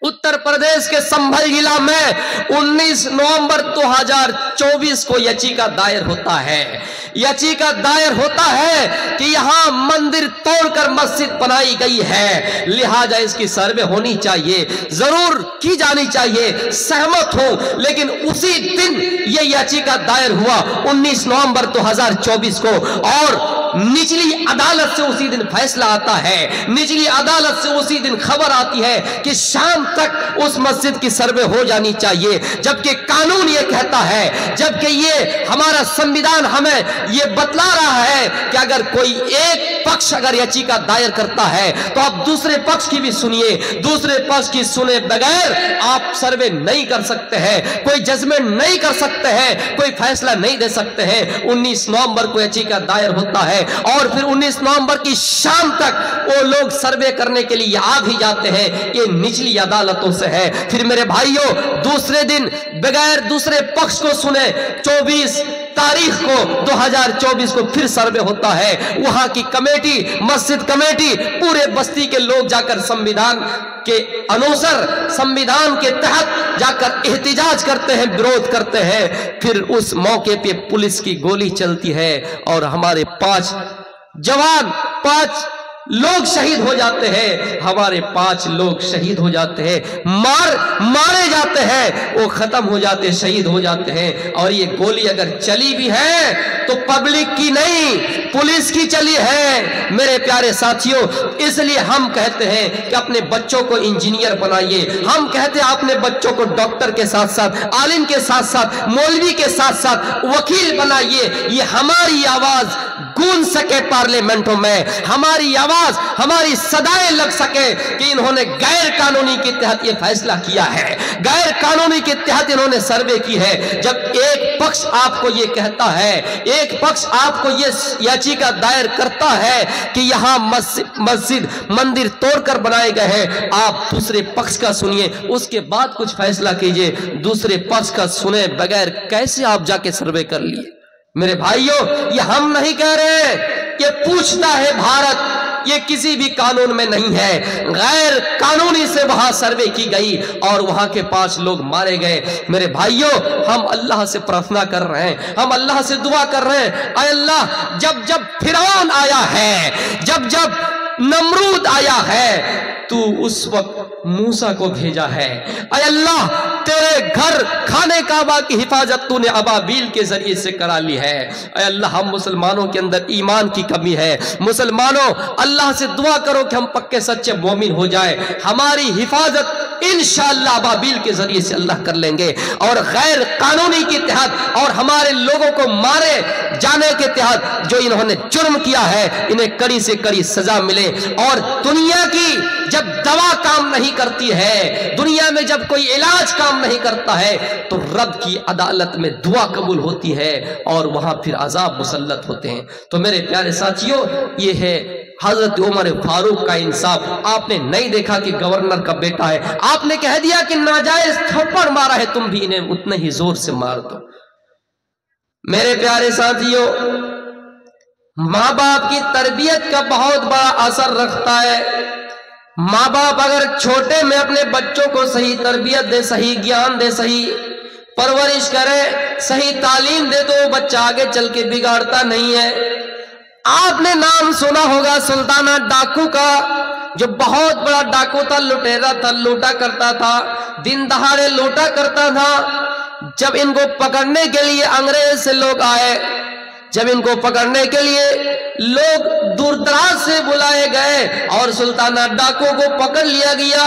उत्तर प्रदेश के संभल जिला में 19 नवंबर 2024 को याचिका दायर होता है। याचिका दायर होता है कि यहां मंदिर तोड़कर मस्जिद बनाई गई है, लिहाजा इसकी सर्वे होनी चाहिए, जरूर की जानी चाहिए, सहमत हूं। लेकिन उसी दिन ये याचिका दायर हुआ 19 नवंबर 2024 को, और निचली अदालत से उसी दिन फैसला आता है, निचली अदालत से उसी दिन खबर आती है कि शाम तक उस मस्जिद की सर्वे हो जानी चाहिए। जबकि कानून ये कहता है, जबकि ये हमारा संविधान हमें ये बतला रहा है कि अगर कोई एक पक्ष अगर याचिका दायर करता है तो आप दूसरे पक्ष की भी सुनिए, दूसरे पक्ष की सुने बगैर आप सर्वे नहीं कर सकते हैं, कोई जजमेंट नहीं कर सकते हैं, कोई फैसला नहीं दे सकते हैं। 19 नवंबर को याचिका दायर होता है और फिर 19 नवंबर की शाम तक वो लोग सर्वे करने के लिए आ भी जाते हैं। ये निचली अदालतों से है। फिर मेरे भाइयों, दूसरे दिन बगैर दूसरे पक्ष को सुने 24 तारीख को 2024 को फिर सर्वे होता है। वहां की कमेटी, मस्जिद कमेटी, पूरे बस्ती के लोग जाकर संविधान के अनुसार, संविधान के तहत जाकर एहतिजाज करते हैं, विरोध करते हैं। फिर उस मौके पे पुलिस की गोली चलती है और हमारे 5 जवान, 5 लोग शहीद हो जाते हैं, हमारे 5 लोग शहीद हो जाते हैं, मारे जाते हैं, वो खत्म हो जाते, शहीद हो जाते हैं। और ये गोली अगर चली भी है तो पब्लिक की नहीं, पुलिस की चली है मेरे प्यारे साथियों। इसलिए हम कहते हैं कि अपने बच्चों को इंजीनियर बनाइए, हम कहते हैं अपने बच्चों को डॉक्टर के साथ साथ, आलिम के साथ साथ, मौलवी के साथ साथ वकील बनाइए। ये हमारी आवाज गूंज सके पार्लियामेंटों में, हमारी आवाज, हमारी सदाएं लग सके कि इन्होंने गैर कानूनी के तहत ये फैसला किया है, गैर कानूनी के तहत इन्होंने सर्वे की है। जब एक पक्ष आपको ये कहता है, एक पक्ष आपको ये याचिका दायर करता है कि यहां मस्जिद, मंदिर तोड़कर बनाए गए हैं, आप दूसरे पक्ष का सुनिए, उसके बाद कुछ फैसला कीजिए। दूसरे पक्ष का सुने बगैर कैसे आप जाके सर्वे कर लिए? मेरे भाइयों, ये हम नहीं कह रहे, ये पूछता है भारत, ये किसी भी कानून में नहीं है। गैर कानूनी से वहां सर्वे की गई और वहां के 5 लोग मारे गए। मेरे भाइयों, हम अल्लाह से प्रार्थना कर रहे हैं, हम अल्लाह से दुआ कर रहे हैं, ऐ अल्लाह, जब जब फिरौन आया है, जब जब नमरूद आया है, तू उस वक्त मूसा को भेजा है। ऐ अल्लाह, तेरे घर खाने काबा की हिफाजत तूने अबाबील के जरिए से करा ली है। ऐ अल्लाह, हम मुसलमानों के अंदर ईमान की कमी है। मुसलमानों, अल्लाह से दुआ करो कि हम पक्के सच्चे मोमिन हो जाए। हमारी हिफाजत इंशाअल्लाह अबाबील के जरिए से अल्लाह कर लेंगे। और गैर कानूनी के तहत और हमारे लोगों को मारे जाने के तहत जो इन्होंने जुर्म किया है, इन्हें कड़ी से कड़ी सजा मिले। और दुनिया की जब दवा काम नहीं करती है, दुनिया में जब कोई इलाज काम नहीं करता है, तो रब की अदालत में दुआ कबूल होती है और वहां फिर अजाब मुसल्लत होते हैं। तो मेरे प्यारे साथियों, ये है हजरत उमर फारूक का इंसाफ। आपने नहीं देखा कि गवर्नर का बेटा है, आपने कह दिया कि नाजायज थप्पड़ मारा है, तुम भी इन्हें उतने ही जोर से मार दो। मेरे प्यारे साथियों, माँ बाप की तरबियत का बहुत बड़ा असर रखता है। माँ बाप अगर छोटे में अपने बच्चों को सही तरबियत दे, सही ज्ञान दे, सही परवरिश करे, सही तालीम दे, तो वो बच्चा आगे चल के बिगाड़ता नहीं है। आपने नाम सुना होगा सुल्ताना डाकू का, जो बहुत बड़ा डाकू था, लुटेरा था, लूटा करता था, दिन दहाड़े लूटा करता था। जब इनको पकड़ने के लिए अंग्रेज से लोग आए, जब इनको पकड़ने के लिए लोग दूर दराज से बुलाए गए और सुल्ताना डाकू को पकड़ लिया गया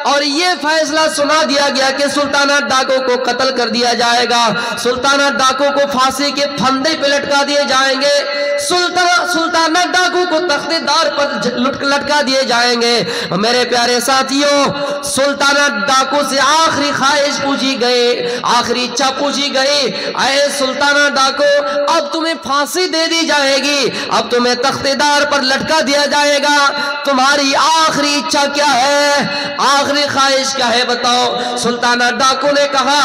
और ये फैसला सुना दिया गया कि सुल्ताना डाकू को कत्ल कर दिया जाएगा, सुल्ताना डाकू को फांसी के फंदे पे लटका दिए जाएंगे, सुल्ताना डाकू को तख्तेदार पर लटका दिए जाएंगे। मेरे प्यारे साथियों, सुल्ताना डाकू से आखिरी ख्वाहिश पूछी गई, आखिरी इच्छा पूछी गई, अरे सुल्ताना डाकू, अब तुम्हें फांसी दे दी जाएगी, अब तुम्हें तख्तेदार पर लटका दिया जाएगा, तुम्हारी आखिरी इच्छा क्या है, आखिरी ख्वाहिश क्या है, बताओ। सुल्ताना डाकू ने कहा,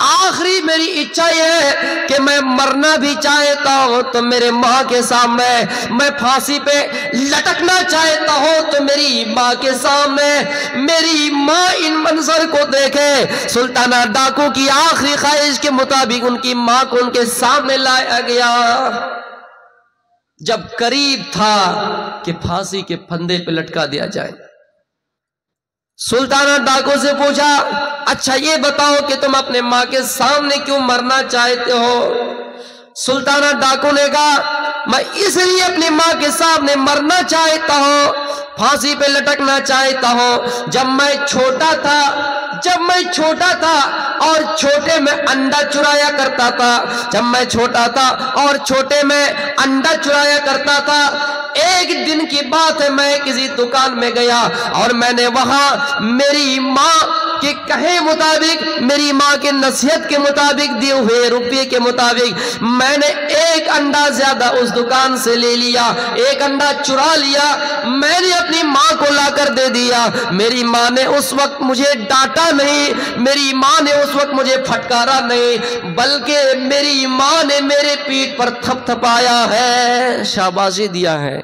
आखिरी मेरी इच्छा यह है कि मैं मरना भी चाहता हूं तो मेरे माँ के सामने, मैं फांसी पे लटकना चाहता हूं तो मेरी माँ के सामने, मेरी माँ इन मंजर को देखे। सुल्ताना डाकू की आखिरी ख्वाहिश के मुताबिक उनकी माँ को उनके सामने लाया गया। जब करीब था कि फांसी के फंदे पे लटका दिया जाए, सुल्ताना डाकू से पूछा, अच्छा ये बताओ कि तुम अपने माँ के सामने क्यों मरना चाहते हो। सुल्ताना डाकू ने कहा मैं इसलिए अपनी माँ के सामने मरना चाहता हूँ, फांसी पे लटकना चाहता हूँ। जब मैं छोटा था और छोटे में अंडा चुराया करता था, जब मैं छोटा था और छोटे में अंडा चुराया करता था, एक दिन की बात है, मैं किसी दुकान में गया और मैंने वहां मेरी माँ के कहे मुताबिक, मेरी माँ के नसीहत के मुताबिक, दिए हुए रुपये के मुताबिक मैंने एक अंडा ज्यादा उस दुकान से ले लिया, एक अंडा चुरा लिया, मैंने अपनी माँ को लाकर दे दिया। मेरी माँ ने उस वक्त मुझे डांटा नहीं, मेरी माँ ने उस वक्त मुझे फटकारा नहीं, बल्कि मेरी माँ ने मेरे पीठ पर थपथपाया है, शाबाशी दिया है,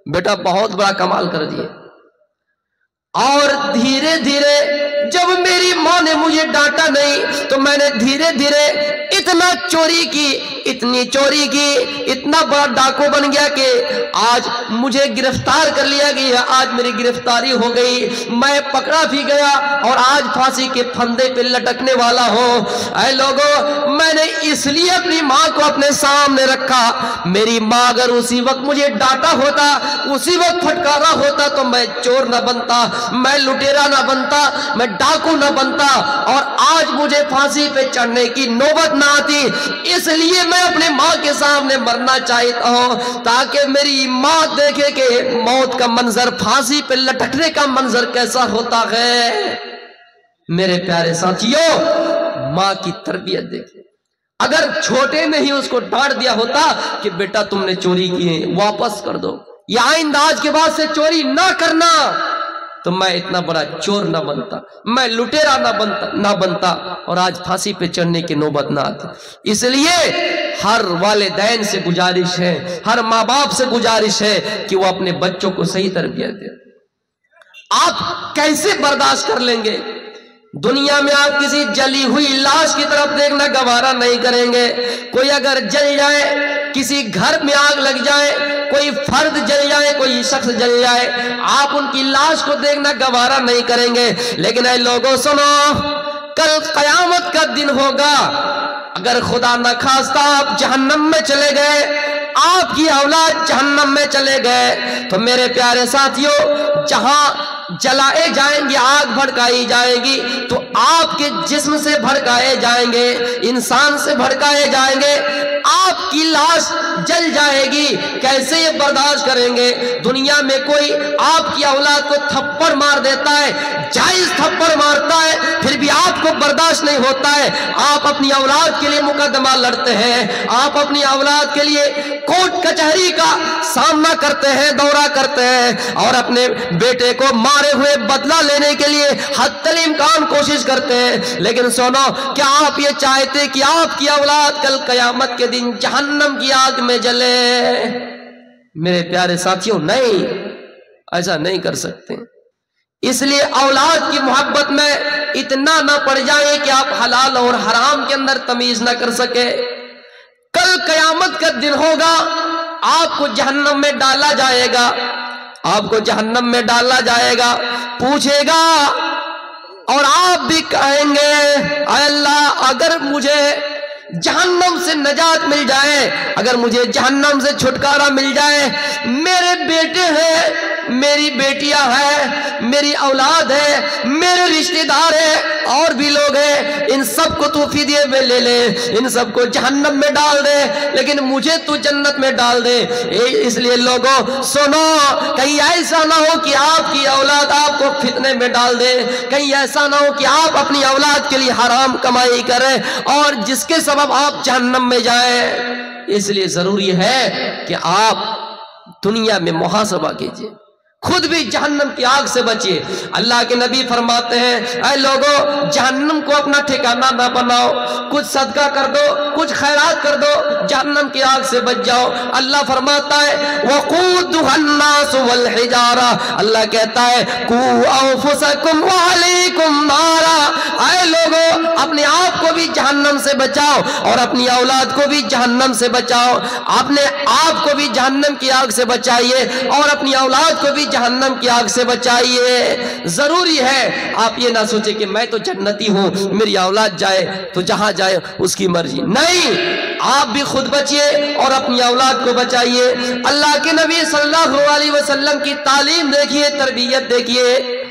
बेटा बहुत बड़ा कमाल कर दिए। और धीरे धीरे जब मेरी माँ ने मुझे डांटा नहीं तो मैंने धीरे धीरे इतना चोरी की, इतनी चोरी की, इतना बड़ा डाकू बन गया कि आज मुझे गिरफ्तार कर लिया गया। आज मेरी गिरफ्तारी हो गई, मैं पकड़ा भी गया और आज फांसी के फंदे पे लटकने वाला हूँ। ऐ लोगों, मैंने इसलिए अपनी माँ को अपने सामने रखा। मेरी माँ अगर उसी वक्त मुझे डांटा होता, उसी वक्त फटकारा होता तो मैं चोर न बनता, मैं लुटेरा न बनता, मैं डाकू न बनता और आज मुझे फांसी पे चढ़ने की नौबत ना आती। इसलिए मैं अपने माँ के सामने मरना चाहता हूँ ताकि मेरी माँ देखे कि मौत का मंजर, फांसी पे लटकने का मंजर कैसा होता है। मेरे प्यारे साथियों, माँ की तरबियत देखिए। अगर छोटे में ही उसको डांट दिया होता कि बेटा तुमने चोरी की है, वापस कर दो, या आइंदा आज के बाद से चोरी ना करना, तो मैं इतना बड़ा चोर ना बनता, मैं लुटेरा ना बनता और आज फांसी पे चढ़ने की नौबत ना आती। इसलिए हर वालिदैन से गुजारिश है, हर माँ बाप से गुजारिश है कि वो अपने बच्चों को सही तरबियत दे। आप कैसे बर्दाश्त कर लेंगे? दुनिया में आप किसी जली हुई लाश की तरफ देखना गवारा नहीं करेंगे। कोई अगर जल जाए, किसी घर में आग लग जाए, कोई फर्द जल जाए, कोई शख्स जल जाए, आप उनकी लाश को देखना गवारा नहीं करेंगे। लेकिन ऐ लोगों सुनो, कल कयामत का दिन होगा। अगर खुदा न खास्ता आप जहन्नम में चले गए, आपकी औलाद जहन्नम में चले गए, तो मेरे प्यारे साथियों, जहां जलाए जाएंगे, आग भड़काई जाएगी, तो आपके जिस्म से भड़काए जाएंगे, इंसान से भड़काए जाएंगे, आपकी लाश जल जाएगी। कैसे ये बर्दाश्त करेंगे? दुनिया में कोई आपकी औलाद को थप्पड़ मार देता है, जायज थप्पड़ मारता है, फिर भी आपको बर्दाश्त नहीं होता है। आप अपनी औलाद के लिए मुकदमा लड़ते हैं, आप अपनी औलाद के लिए कोर्ट कचहरी का सामना करते हैं, दौरा करते हैं और अपने बेटे को मारे हुए बदला लेने के लिए हत्तल इम्कान कोशिश करते हैं। लेकिन सुनो, क्या आप ये चाहते कि आपकी औलाद कल कयामत के दिन जहन्नम की आग में जले? मेरे प्यारे साथियों, नहीं, ऐसा नहीं कर सकते। इसलिए औलाद की मोहब्बत में इतना ना पड़ जाए कि आप हलाल और हराम के अंदर तमीज ना कर सके। कल कयामत का दिन होगा, आपको जहन्नम में डाला जाएगा, आपको जहन्नम में डाला जाएगा, पूछेगा और आप भी कहेंगे, अल्लाह अगर मुझे जहन्नम से नजात मिल जाए, अगर मुझे जहन्नम से छुटकारा मिल जाए, मेरे बेटे हैं, मेरी बेटियां हैं, मेरी औलाद है, मेरे रिश्तेदार हैं, और भी लोग हैं, इन सबको तू फिदिये में ले ले, इन सबको जहन्नम में डाल दे, लेकिन मुझे तू जन्नत में डाल दे। इसलिए लोगों सुनो, कहीं ऐसा ना हो कि आपकी औलाद आपको फितने में डाल दे, कहीं ऐसा ना हो कि आप अपनी औलाद के लिए हराम कमाई करें और जिसके सबब आप जहन्नम में जाएं। इसलिए जरूरी है कि आप दुनिया में मुहासबा कीजिए, खुद भी जहन्नम की आग से बचिए। अल्लाह के नबी फरमाते हैं, ऐ लोगों, जहन्नम को अपना ठिकाना ना बनाओ, कुछ सदका कर दो, कुछ खैरात कर दो, जहन्नम की आग से बच जाओ। अल्लाह फरमाता है, वक़ूदुहन्नास वल हिजारा, अल्लाह कहता है, कू अंफुसकुम व अलैकुम नारा। ऐ लोगों, अपने आप को भी जहन्नम से बचाओ और अपनी औलाद को भी जहन्नम से बचाओ। अपने आप को भी जहन्नम की आग से बचाइए और अपनी औलाद को भी जहन्नम की आग से बचाइए। जरूरी है आप ये ना सोचे कि मैं तो जन्नती हूं, मेरी औलाद जाए तो जहां जाए उसकी मर्जी। नहीं, आप भी खुद बचिए और अपनी औलाद को बचाइए। अल्लाह के नबी सल्लल्लाहु अलैहि वसल्लम की तालीम देखिए, तरबियत देखिए।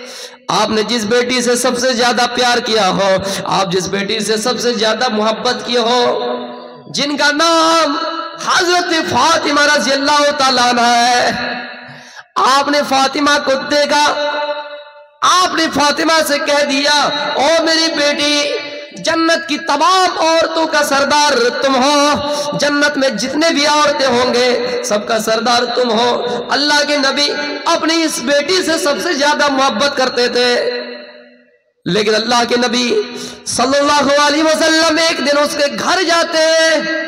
आपने जिस बेटी से सबसे ज्यादा प्यार किया हो, आप जिस बेटी से सबसे ज्यादा मोहब्बत किए हो, जिनका नाम हजरत फातिमा रज़ियल्लाहु तआला अन्हा है, आपने फातिमा को देखा, आपने फातिमा से कह दिया, ओ मेरी बेटी, जन्नत की तमाम औरतों का सरदार तुम हो, जन्नत में जितने भी औरतें होंगे सबका सरदार तुम हो। अल्लाह के नबी अपनी इस बेटी से सबसे ज्यादा मोहब्बत करते थे, लेकिन अल्लाह के नबी सल्लल्लाहु अलैहि वसल्लम एक दिन उसके घर जाते हैं,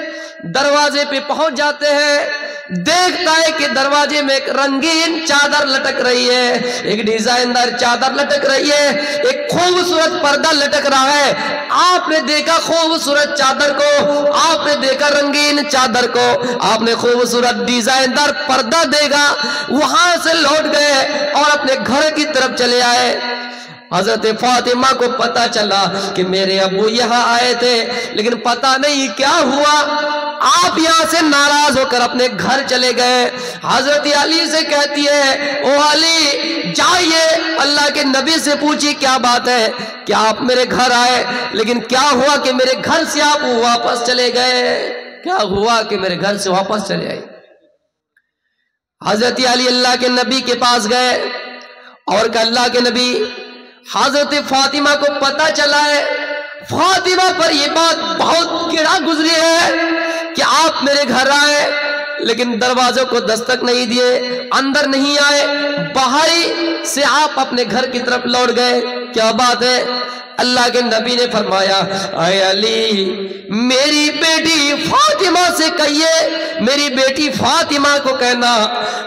दरवाजे पे पहुंच जाते हैं, देखता है कि दरवाजे में एक रंगीन चादर लटक रही है, एक डिजाइनदार चादर लटक रही है, एक खूबसूरत पर्दा लटक रहा है। आपने देखा खूबसूरत चादर को, आपने देखा रंगीन चादर को, आपने खूबसूरत डिजाइनदार पर्दा देखा, वहां से लौट गए और अपने घर की तरफ चले आए। हजरत फातिमा को पता चला कि मेरे अब्बू यहाँ आए थे, लेकिन पता नहीं क्या हुआ, आप यहाँ से नाराज होकर अपने घर चले गए। हजरत अली से कहती है, ओ अली जाइए अल्लाह के नबी से पूछिए क्या बात है, क्या आप मेरे घर आए, लेकिन क्या हुआ कि मेरे घर से आप वापस चले गए, क्या हुआ कि मेरे घर से वापस चले आए। हजरत अली अल्लाह के नबी के पास गए और कहा, अल्लाह के नबी, हजरत फातिमा को पता चला है, फातिमा पर यह बात बहुत गिरा गुजरी है कि आप मेरे घर आए लेकिन दरवाजों को दस्तक नहीं दिए, अंदर नहीं आए, बाहर ही से आप अपने घर की तरफ लौट गए, क्या बात है। अल्लाह के नबी ने फरमाया, आए अली, मेरी बेटी फातिमा से कहिए, मेरी बेटी फातिमा को कहना,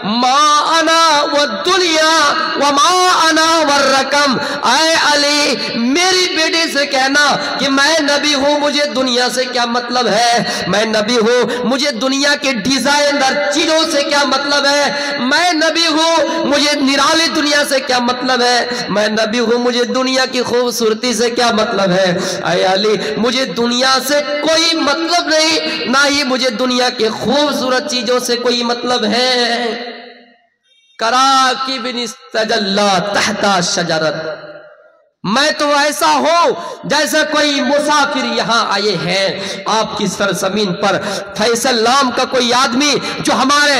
माँ आना व दुनिया व माँ आना व रकम। आए अली, मेरी बेटी से कहना कि मैं नबी हूँ, मुझे दुनिया से क्या मतलब है, मैं नबी हूँ, मुझे दुनिया के डिजाइनर चीजों से क्या मतलब है, मैं नबी हूँ, मुझे निराली दुनिया से क्या मतलब है, मैं नबी हूँ, मुझे दुनिया की खूबसूरती से क्या मतलब है। आए अली, मुझे दुनिया से कोई मतलब नहीं, ना ही मुझे दुनिया के खूबसूरत चीजों से कोई मतलब है। करा की बिन इस्तजल्ला तहता शजरत, मैं तो ऐसा हूं जैसा कोई मुसाफिर यहां आए हैं आपकी सरजमीन पर। फैसल नाम का कोई आदमी जो हमारे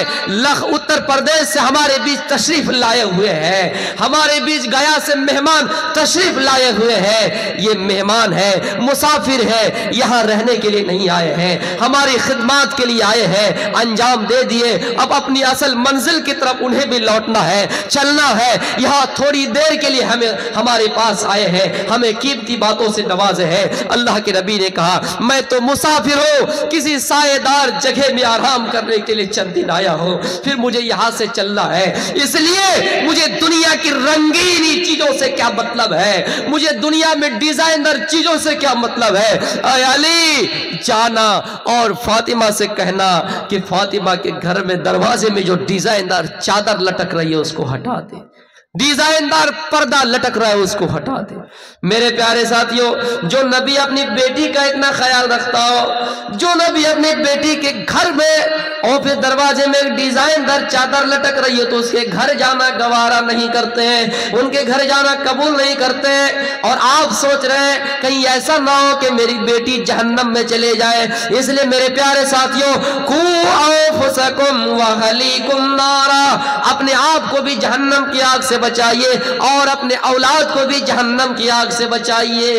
उत्तर प्रदेश से हमारे बीच तशरीफ लाए हुए हैं, हमारे बीच गया से मेहमान तशरीफ लाए हुए हैं, ये मेहमान है, मुसाफिर है, यहां रहने के लिए नहीं आए हैं, हमारी खिदमत के लिए आए हैं, अंजाम दे दिए, अब अपनी असल मंजिल की तरफ उन्हें भी लौटना है, चलना है, यहां थोड़ी देर के लिए हमें हमारे पास आए हैं, हमें कीमती बातों से नवाजे हैं। अल्लाह के नबी ने कहा, मैं तो मुसाफिर हूं, किसी सायेदार जगह में आराम करने के लिए चंद दिन आया हूं, फिर मुझे यहां से चलना है, इसलिए मुझे दुनिया की रंगीनी चीजों से क्या मतलब है, मुझे दुनिया में डिजाइनर चीजों से क्या मतलब है। अली जाना और फातिमा से कहना कि फातिमा के घर में दरवाजे में जो डिजाइनर चादर लटक रही है उसको हटा दे, डिजाइनदार पर्दा लटक रहा है उसको हटा दे। मेरे प्यारे साथियों, जो नबी अपनी बेटी का इतना ख्याल रखता हो, जो नबी अपनी बेटी के घर में और फिर दरवाजे में एक डिजाइनदार चादर लटक रही हो तो उसके घर जाना गवारा नहीं करते हैं, उनके घर जाना कबूल नहीं करते हैं। और आप सोच रहे हैं कहीं ऐसा ना हो कि मेरी बेटी जहन्नम में चले जाए, इसलिए मेरे प्यारे साथियों, कू अनफुसकुम व अहलीकुम नारा, अपने आप को भी जहन्नम की आग से बचाइए और अपने औलाद को भी जहन्नम की आग से बचाइए।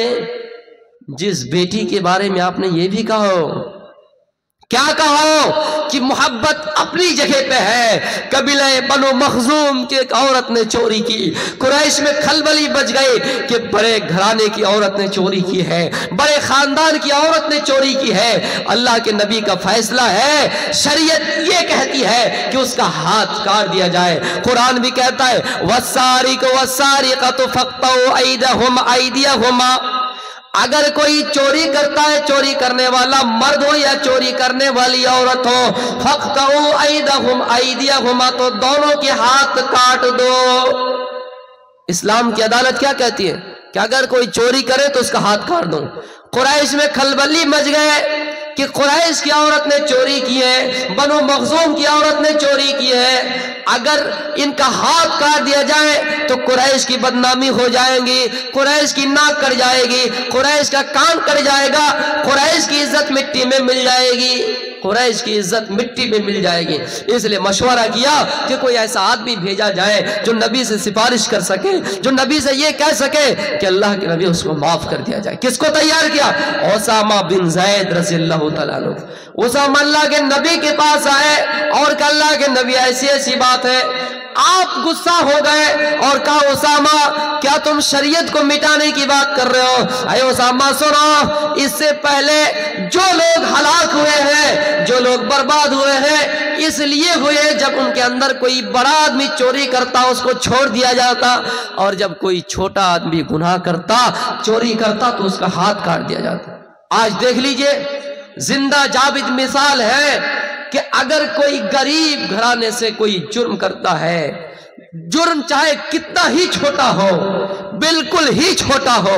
जिस बेटी के बारे में आपने ये भी कहा, क्या कहो कि मोहब्बत अपनी जगह पे है। कबीला बनो मखजूम की एक औरत ने चोरी की, कुरैश में खलबली बच गई कि बड़े घराने की औरत ने चोरी की है, बड़े खानदान की औरत ने चोरी की है। अल्लाह के नबी का फैसला है, शरीयत ये कहती है कि उसका हाथ काट दिया जाए। कुरान भी कहता है, वस्सारिक वस्सारिकतु फक्तउ ऐदहुम ऐदियहुमा, अगर कोई चोरी करता है, चोरी करने वाला मर्द हो या चोरी करने वाली औरत हो, फक़्तऊ अयदियहुमा, तो दोनों के हाथ काट दो। इस्लाम की अदालत क्या कहती है कि अगर कोई चोरी करे तो उसका हाथ काट दो। कुरैश में खलबली मच गए कि कुरैश की औरत ने चोरी की है, बनु मखज़ूम की औरत ने चोरी की है, अगर इनका हाथ काट दिया जाए तो कुरैश की बदनामी हो जाएगी, कुरैश की नाक कट जाएगी, कुरैश का कान कट जाएगा, कुरैश की इज्जत मिट्टी में मिल जाएगी, कुरैश की इज्जत मिट्टी में मिल जाएगी। इसलिए मशवरा किया कि कोई ऐसा आदमी भेजा जाए जो नबी से सिफारिश कर सके, जो नबी से ये कह सके कि अल्लाह के नबी उसको माफ कर दिया जाए। किसको तैयार किया? उसामा बिन ज़ैद रज़ियल्लाहु तआला अन्हु। उसामा अल्लाह के नबी के पास आए और कहा अल्लाह के नबी ऐसी ऐसी बात है। आप गुस्सा हो गए और कहा उसामा क्या तुम शरीयत को मिटाने की बात कर रहे हो? अरे उसामा सुनो, इससे पहले जो लोग हलाक हुए हैं, जो लोग बर्बाद हुए हैं, इसलिए हुए जब उनके अंदर कोई बड़ा आदमी चोरी करता उसको छोड़ दिया जाता, और जब कोई छोटा आदमी गुनाह करता, चोरी करता, तो उसका हाथ काट दिया जाता। आज देख लीजिए, जिंदा जाबित मिसाल है कि अगर कोई गरीब घराने से कोई जुर्म करता है, जुर्म चाहे कितना ही छोटा हो, बिल्कुल ही छोटा हो,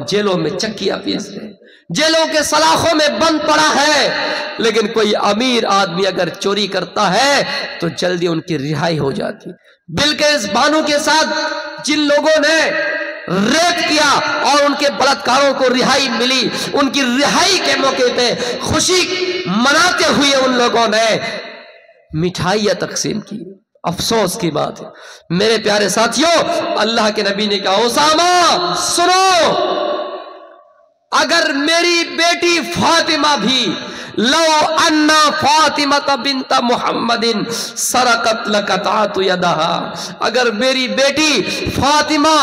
जेलों में चक्कियां पीस रहे, जेलों के सलाखों में बंद पड़ा है, लेकिन कोई अमीर आदमी अगर चोरी करता है तो जल्दी उनकी रिहाई हो जाती। बिल्किस बानो के साथ जिन लोगों ने रेप किया और उनके बलात्कारों को रिहाई मिली, उनकी रिहाई के मौके पे खुशी मनाते हुए उन लोगों ने मिठाइयां तकसीम की। अफसोस की बात है मेरे प्यारे साथियों, अल्लाह के नबी ने कहा उसामा सुनो, अगर मेरी बेटी फातिमा भी लो अन्ना फातिमा बिन्त मुहम्मदिन सरकत लकतातु यदहा, अगर मेरी बेटी फातिमा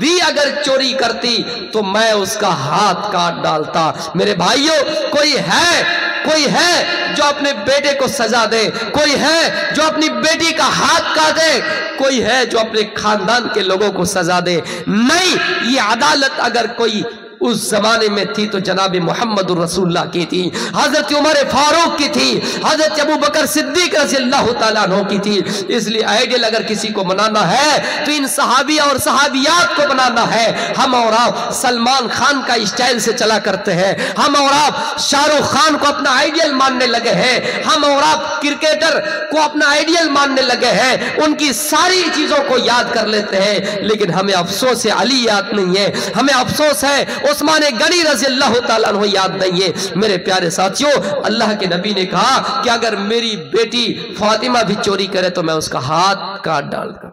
भी अगर चोरी करती तो मैं उसका हाथ काट डालता। मेरे भाइयों, कोई है जो अपने बेटे को सजा दे, कोई है जो अपनी बेटी का हाथ काटे, कोई है जो अपने खानदान के लोगों को सजा दे? नहीं, ये अदालत अगर कोई उस जमाने में थी तो जनाब मोहम्मद रसूलुल्लाह की थी, हजरत उमर फारूक की थी, हजरत अबू बकर सिद्दीक रज़ियल्लाहु तआला अन्हु की थी। इसलिए आइडियल अगर किसी को बनाना है तो इन सहाबिया और सहाबियात को बनाना है। हम और आप सलमान खान का स्टाइल से चला करते हैं, हम और आप शाहरुख खान को अपना आइडियल मानने लगे हैं, हम और आप क्रिकेटर को अपना आइडियल मानने लगे हैं, उनकी सारी चीजों को याद कर लेते हैं, लेकिन हमें अफसोस है अली याद नहीं है, हमें अफसोस है उस्मान गनी रज़ियल्लाहु तआला अन्हु याद नहीं है। मेरे प्यारे साथियों, अल्लाह के नबी ने कहा कि अगर मेरी बेटी फातिमा भी चोरी करे तो मैं उसका हाथ काट डालूंगा।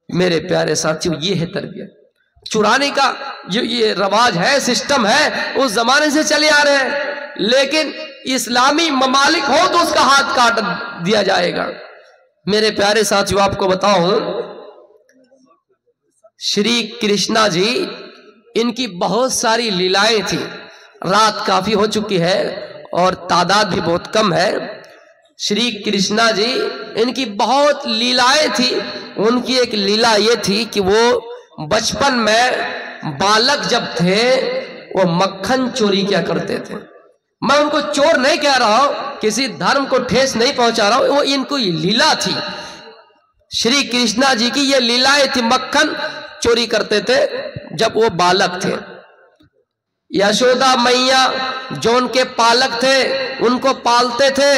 मेरे प्यारे साथियों, ये है तरबियत। चुराने का जो ये रवाज है, सिस्टम है, उस जमाने से चले आ रहे हैं, लेकिन इस्लामी ममालिक हो तो उसका हाथ काट दिया जाएगा। मेरे प्यारे साथियों, आपको बताऊं, श्री कृष्णा जी, इनकी बहुत सारी लीलाएं थी। रात काफी हो चुकी है और तादाद भी बहुत कम है। श्री कृष्णा जी, इनकी बहुत लीलाएं थी। उनकी एक लीला ये थी कि वो बचपन में बालक जब थे वो मक्खन चोरी किया करते थे। मैं उनको चोर नहीं कह रहा हूं, किसी धर्म को ठेस नहीं पहुंचा रहा हूं, वो इनको लीला थी। श्री कृष्णा जी की ये लीलाएं थी, मक्खन चोरी करते थे जब वो बालक थे। यशोदा मैया जो उनके पालक थे, उनको पालते थे,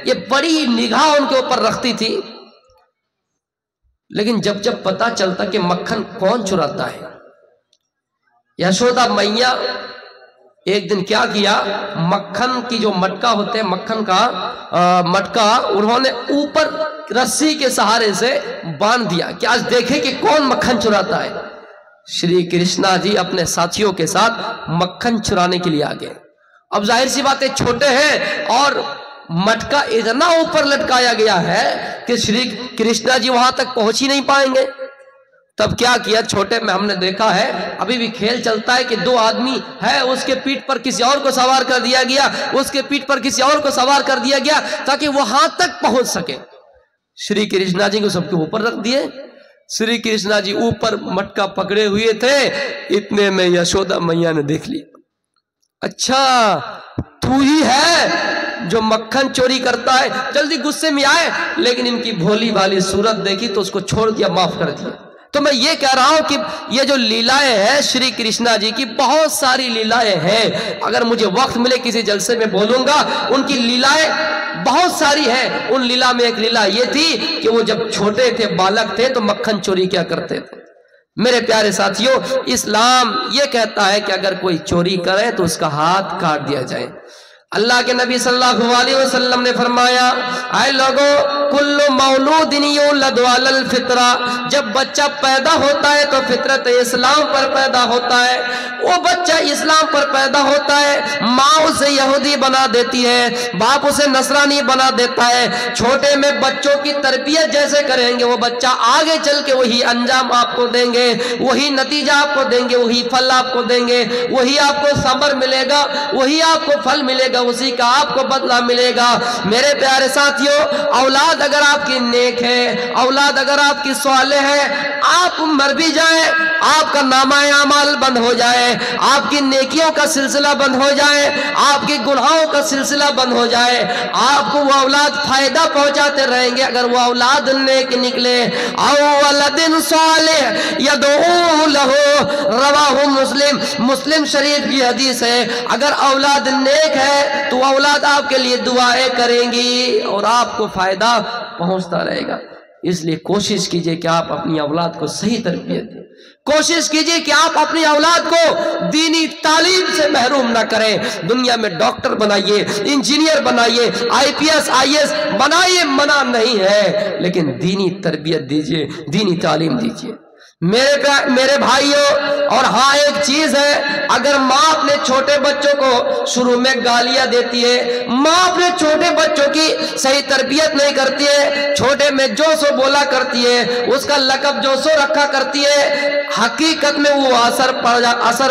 ये बड़ी निगाह उनके ऊपर रखती थी। लेकिन जब जब पता चलता कि मक्खन कौन चुराता है, यशोदा मैया एक दिन क्या किया, मक्खन की जो मटका होते हैं, मक्खन का मटका उन्होंने ऊपर रस्सी के सहारे से बांध दिया कि आज देखे कि कौन मक्खन चुराता है। श्री कृष्णा जी अपने साथियों के साथ मक्खन चुराने के लिए आ गए। अब जाहिर सी बात है, छोटे हैं और मटका इतना ऊपर लटकाया गया है कि श्री कृष्णा जी वहां तक पहुंच ही नहीं पाएंगे। तब क्या किया, छोटे में हमने देखा है, अभी भी खेल चलता है कि दो आदमी है, उसके पीठ पर किसी और को सवार कर दिया गया, उसके पीठ पर किसी और को सवार कर दिया गया ताकि वहां तक पहुंच सके। श्री कृष्णा जी को सबके ऊपर रख दिए। श्री कृष्णा जी ऊपर मटका पकड़े हुए थे, इतने में यशोदा मैया ने देख लिया। अच्छा तू ही है जो मक्खन चोरी करता है। जल्दी गुस्से में आए, लेकिन इनकी भोली भाली सूरत देखी तो उसको छोड़ दिया, माफ कर दिया। तो मैं ये कह रहा हूं कि ये जो लीलाएं हैं श्री कृष्णा जी की, बहुत सारी लीलाएं हैं। अगर मुझे वक्त मिले किसी जलसे में बोलूंगा, उनकी लीलाएं बहुत सारी हैं। उन लीला में एक लीला ये थी कि वो जब छोटे थे, बालक थे, तो मक्खन चोरी क्या करते थे। मेरे प्यारे साथियों, इस्लाम ये कहता है कि अगर कोई चोरी करे तो उसका हाथ काट दिया जाए। अल्लाह के नबी सल्लल्लाहु अलैहि वसल्लम ने फरमाया, ऐ लोगों, कुल्लु मौलूदिन युलदु अलल फितरा, जब बच्चा पैदा होता है तो फितरत इस्लाम पर पैदा होता है। वो बच्चा इस्लाम पर पैदा होता है, माँ उसे यहूदी बना देती है, बाप उसे नसरानी बना देता है। छोटे में बच्चों की तरबियत जैसे करेंगे, वो बच्चा आगे चल के वही अंजाम आपको देंगे, वही नतीजा आपको देंगे, वही फल आपको देंगे, वही आपको सब्र मिलेगा, वही आपको फल मिलेगा, उसी का आपको बदला मिलेगा। मेरे प्यारे साथियों, औलाद अगर आपकी नेक है, औलाद अगर आपकी सालेह है, आप मर भी जाए, आपका नामाए अमाल बंद हो जाए, आपकी नेकियों का सिलसिला बंद हो जाए, आपके गुनाहों का सिलसिला बंद हो जाए, आपको वो औलाद फायदा पहुंचाते रहेंगे अगर वो औलाद नेक निकले। औवलदिन सालिह यदऊ लहू, रवाहु मुस्लिम, मुस्लिम शरीफ की हदीस है। अगर औलाद नेक है तो औलाद आपके लिए दुआएं करेंगी और आपको फायदा पहुंचता रहेगा। इसलिए कोशिश कीजिए कि आप अपनी औलाद को सही तरबियत दें। कोशिश कीजिए कि आप अपनी औलाद को दीनी तालीम से महरूम ना करें। दुनिया में डॉक्टर बनाइए, इंजीनियर बनाइए, IPS IAS बनाइए, मना नहीं है, लेकिन दीनी तरबियत दीजिए, दीनी तालीम दीजिए। मेरे भाइयों, और हाँ एक चीज है, अगर माँ अपने छोटे बच्चों को शुरू में गालियां देती है, माँ अपने छोटे बच्चों की सही तरबियत नहीं करती है, छोटे में जो सो बोला करती है, उसका लकब जो सो रखा करती है, हकीकत में वो असर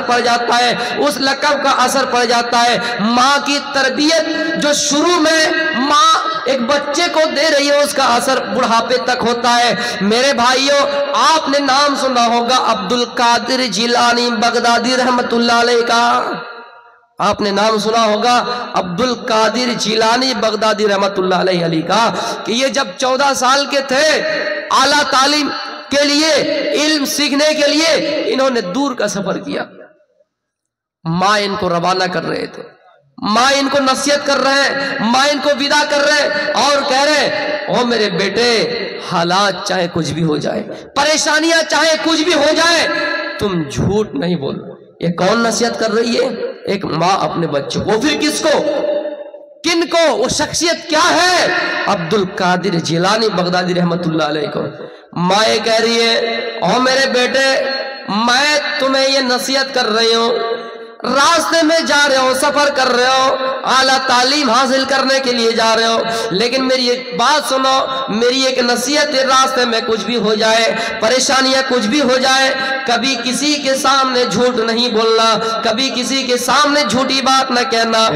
पड़ जाता है, उस लकब का असर पड़ जाता है। माँ की तरबियत जो शुरू में माँ एक बच्चे को दे रही है, उसका असर बुढ़ापे तक होता है। मेरे भाइयों, आपने नाम सुना होगा अब्दुल कादिर जिलानी बगदादी रहमतुल्लाह अलैह का। आपने नाम सुना होगा अब्दुल कादिर जिलानी बगदादी रहमतुल्लाह अलैह का, कि ये जब 14 साल के थे, आला तालीम के लिए, इल्म सीखने के लिए इन्होंने दूर का सफर किया। माँ इनको रवाना कर रहे थे, माँ इनको नसीहत कर रहे हैं, माँ इनको विदा कर रहे हैं और कह रहे हैं, ओ मेरे बेटे, हालात चाहे कुछ भी हो जाए, परेशानियां चाहे कुछ भी हो जाए, तुम झूठ नहीं बोलो। ये कौन नसीहत कर रही है? एक माँ अपने बच्चों को। फिर किसको, किनको? वो शख्सियत क्या है? अब्दुल कादिर जिलानी बगदादी रहमतुल्लाह अलैह को। माँ ये कह रही है, ओ मेरे बेटे, मैं तुम्हें ये नसीहत कर रही हूं, रास्ते में जा रहे हो, सफर कर रहे हो, आला तालीम हासिल करने के लिए जा रहे हो, लेकिन मेरी एक बात सुनो, मेरी एक नसीहत है, रास्ते में कुछ भी हो जाए, परेशानियां कुछ भी हो जाए, कभी किसी के सामने झूठ नहीं बोलना, कभी किसी के सामने झूठी बात न कहना।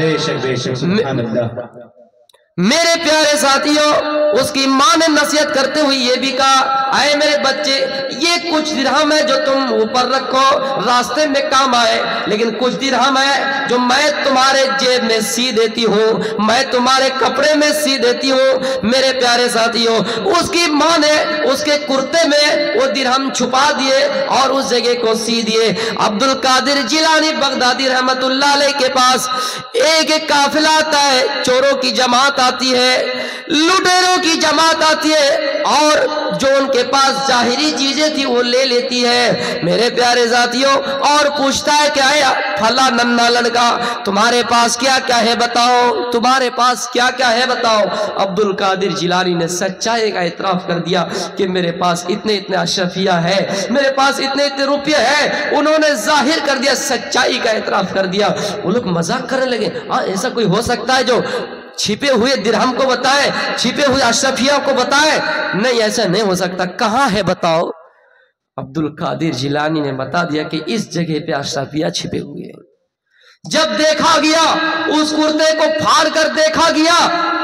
मेरे प्यारे साथियों, उसकी माँ ने नसीहत करते हुए ये भी कहा, आए मेरे बच्चे, ये कुछ दिरहम है जो तुम ऊपर रखो, रास्ते में काम आए, लेकिन कुछ दिरहम है जो मैं तुम्हारे जेब में सी देती हूँ, मैं तुम्हारे कपड़े में सी देती हूँ। मेरे प्यारे साथियों, उसकी माँ ने उसके कुर्ते में वो दिरहम छुपा दिए और उस जगह को सी दिए। अब्दुल कादिर जिलानी बगदादी रहमतुल्लाह अलैह के पास एक काफिला आता है, चोरों की जमात आती है, लुटेरों की जमात आती है, और जो उनके पास जाहिरी चीजें थी वो ले लेती है। मेरे प्यारे साथियों, और पूछता है, क्या है फला नन्ना लड़का, तुम्हारे पास क्या क्या है बताओ, तुम्हारे पास क्या क्या है बताओ। अब्दुल कादिर जिलानी ने सच्चाई का इतराफ कर दिया कि मेरे पास इतने इतने अशरफिया है, मेरे पास इतने इतने रुपये है। उन्होंने जाहिर कर दिया, सच्चाई का इतराफ कर दिया। वो लोग मजाक करने लगे, ऐसा कोई हो सकता है जो छिपे हुए दिरहम को बताए, छिपे हुए अशरफिया को बताए? नहीं, ऐसा नहीं हो सकता, कहाँ है बताओ। अब्दुल कादिर जिलानी ने बता दिया कि इस जगह पे अशरफिया छिपे हुए हैं। जब देखा गया, उस कुर्ते को फाड़ कर देखा गया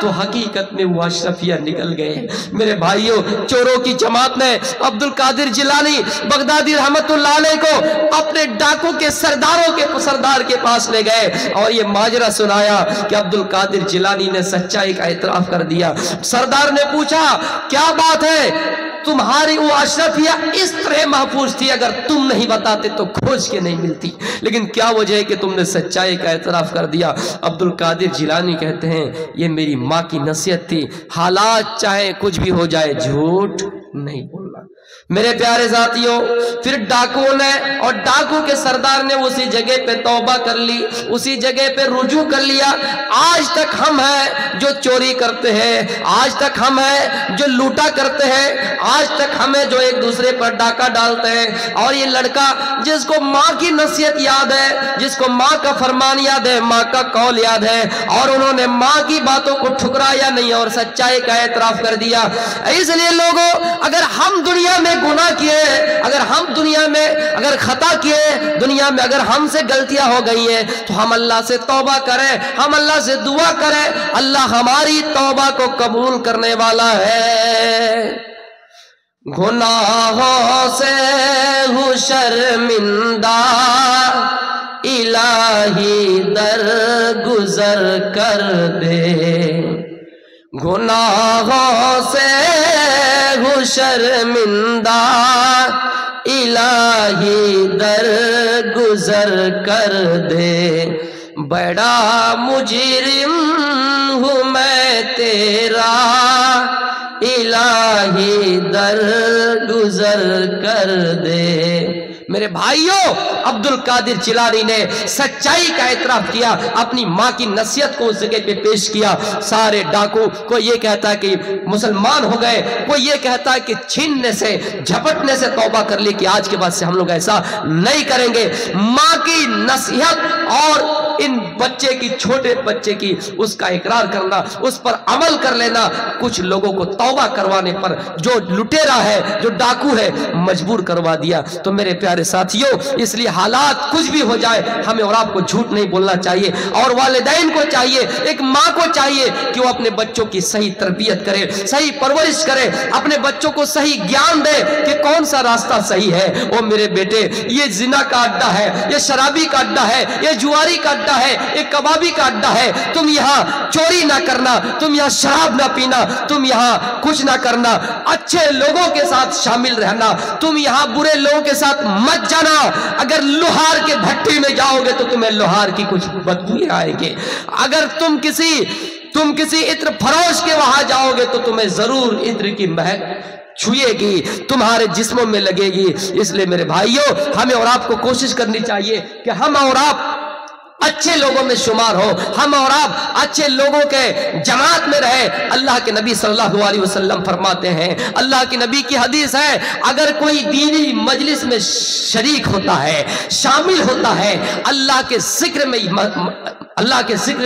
तो हकीकत में वो अशरफिया निकल गए। मेरे भाइयों, चोरों की जमात ने अब्दुल कादिर जिलानी बगदादी रहमतुल्लाह अलैह को अपने डाकू के सरदार के पास ले गए और ये माजरा सुनाया कि अब्दुल कादिर जिलानी ने सच्चाई का इतराफ कर दिया। सरदार ने पूछा, क्या बात है, तुम्हारी वो अशरफिया इस तरह महफूज थी, अगर तुम नहीं बताते तो खोज के नहीं मिलती, लेकिन क्या वजह है कि तुमने सच्चाई का एतराफ कर दिया? अब्दुल कादिर जिलानी कहते हैं, ये मेरी माँ की नसीहत थी, हालात चाहे कुछ भी हो जाए झूठ नहीं बोलना। मेरे प्यारे साथियों, फिर डाकुओं ने और डाकू के सरदार ने उसी जगह पे तौबा कर ली, उसी जगह पे रुजू कर लिया। आज तक हम हैं जो चोरी करते हैं, आज तक हम हैं जो लूटा करते हैं, आज तक हमें जो एक दूसरे पर डाका डालते हैं। और ये लड़का जिसको माँ की नसीहत याद है, जिसको माँ का फरमान याद है, माँ का कौल याद है, और उन्होंने माँ की बातों को ठुकराया नहीं और सच्चाई का एतराफ कर दिया। इसलिए लोगों, अगर हम दुनिया में गुनाह किए, अगर हम दुनिया में अगर खता किए, दुनिया में अगर हमसे गलतियां हो गई हैं, तो हम अल्लाह से तौबा करें, हम अल्लाह से दुआ करें। अल्लाह हमारी तौबा को कबूल करने वाला है। गुनाहों से हूँ शर्मिंदा, इलाही दर गुजर कर दे। गुनाहों से हूँ शर्मिंदा, इलाही दर गुजर कर दे। बड़ा मुजरिम हूँ मैं तेरा, इलाही दर गुजर कर दे। मेरे भाइयों, अब्दुल कादिर जिलानी ने सच्चाई का इतराफ किया, अपनी माँ की नसीहत को उस जगह पे पेश किया। सारे डाकू, कोई ये कहता है कि मुसलमान हो गए, कोई ये कहता है कि छीनने से झपटने से तौबा कर ली कि आज के बाद से हम लोग ऐसा नहीं करेंगे। माँ की नसीहत और इन बच्चे की, छोटे बच्चे की, उसका इकरार करना, उस पर अमल कर लेना, कुछ लोगों को तौबा करवाने पर जो लुटेरा है, जो डाकू है, मजबूर करवा दिया। तो मेरे प्यारे साथियों, इसलिए हालात कुछ भी हो जाए, हमें और आपको झूठ नहीं बोलना चाहिए। और वालिदैन को चाहिए, एक माँ को चाहिए कि वो अपने बच्चों की सही तरबियत करे, सही परवरिश करे, अपने बच्चों को सही ज्ञान दे कि कौन सा रास्ता सही है। ओ मेरे बेटे, ये जिना का अड्डा है, ये शराबी का अड्डा है, ये जुआरी का अड्डा है, एक कबाबी का अड्डा है। तुम यहाँ चोरी ना करना, तुम यहाँ शराब ना पीना, तुम यहाँ कुछ ना करना, अच्छे लोगों के साथ शामिल रहना, तुम यहाँ बुरे लोगों के साथ मत जाना। अगर लोहार के भट्टी में जाओगे तो तुम्हें लोहार की कुछ बदबू आएगी। अगर तुम किसी इत्र फरोश के वहां जाओगे तो तुम्हें जरूर इत्र की महक छुएगी, तुम्हारे जिस्मों में लगेगी। इसलिए मेरे भाइयों, हमें और आपको कोशिश करनी चाहिए कि हम और आप अच्छे लोगों में शुमार हो, हम और आप अच्छे लोगों के जमात में रहे। अल्लाह के नबी सल्लल्लाहु अलैहि वसल्लम फरमाते हैं, अल्लाह के नबी की हदीस है, अगर कोई दीनी मजलिस में शरीक होता है, शामिल होता है, अल्लाह के जिक्र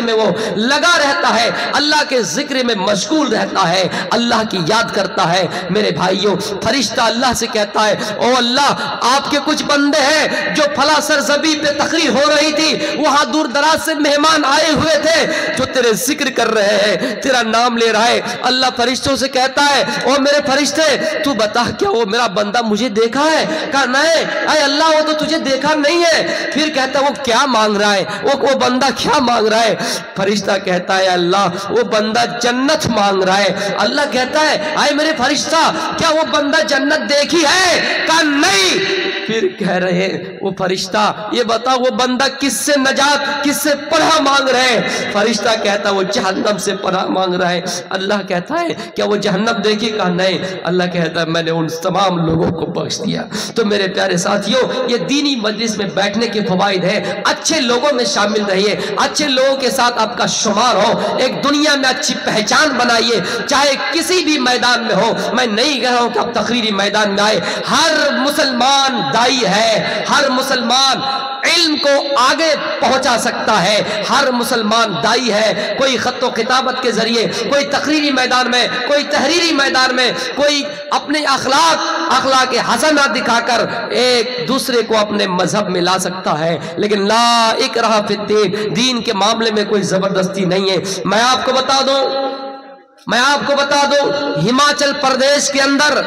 में वो लगा रहता है, अल्लाह के जिक्र में मशगूल रहता है, अल्लाह की याद करता है, मेरे भाइयों, फरिश्ता अल्लाह से कहता है, ओ अल्लाह, आपके कुछ बंदे हैं जो फला सरजबी पे तकरीर हो रही थी, वहां दूर दराज से मेहमान आए हुए थे जो तेरे जिक्र कर रहे हैं, तेरा नाम ले रहा है। अल्लाह फरिश्तों से कहता है, ओ मेरे फरिश्ते, तू बता क्या वो मेरा बंदा मुझे देखा है? कहा नहीं, अरे अल्लाह वो तो तुझे देखा नहीं है। फिर कहता वो क्या मांग रहा है, वो बंदा क्या मांग रहा है? फरिश्ता कहता है, अल्लाह वो बंदा जन्नत मांग रहा है। अल्लाह कहता है, आए मेरे फरिश्ता, क्या वो बंदा जन्नत देखी है? कहा नहीं। फिर कह रहे वो फरिश्ता, ये बता वो बंदा किससे नजात, किससे पनाह मांग रहे हैं? फरिश्ता कहता वो जहन्नम से पनाह मांग रहा है। अल्लाह कहता है क्या वो जहन्नम देखी? कहा नहीं। अल्लाह कहता है मैंने उन तमाम लोगों को बख्श दिया। तो मेरे प्यारे साथियों, ये दीनी मजलिस में बैठने के फवाइद है। अच्छे लोगों में शामिल रहिए, अच्छे लोगों के साथ आपका शुमार हो, एक दुनिया में अच्छी पहचान बनाइए, चाहे किसी भी मैदान में हो। मैं नहीं कह रहा हूं कि आप तकरीरी मैदान में आए, हर मुसलमान दाई है, हर मुसलमान علم کو آگے پہنچا سکتا ہے۔ ہر مسلمان دائی ہے، کوئی خط و خطابت کے ذریعے، کوئی تقریری میدان میں، کوئی تحریری میدان میں، کوئی اپنے اخلاق حسنہ دکھا کر ایک دوسرے کو اپنے مذہب میں لا سکتا ہے، لیکن لا اکراہ فی الدین، دین کے معاملے میں کوئی زبردستی نہیں ہے۔ میں آپ کو بتا دوں ہماچل پردیش کے اندر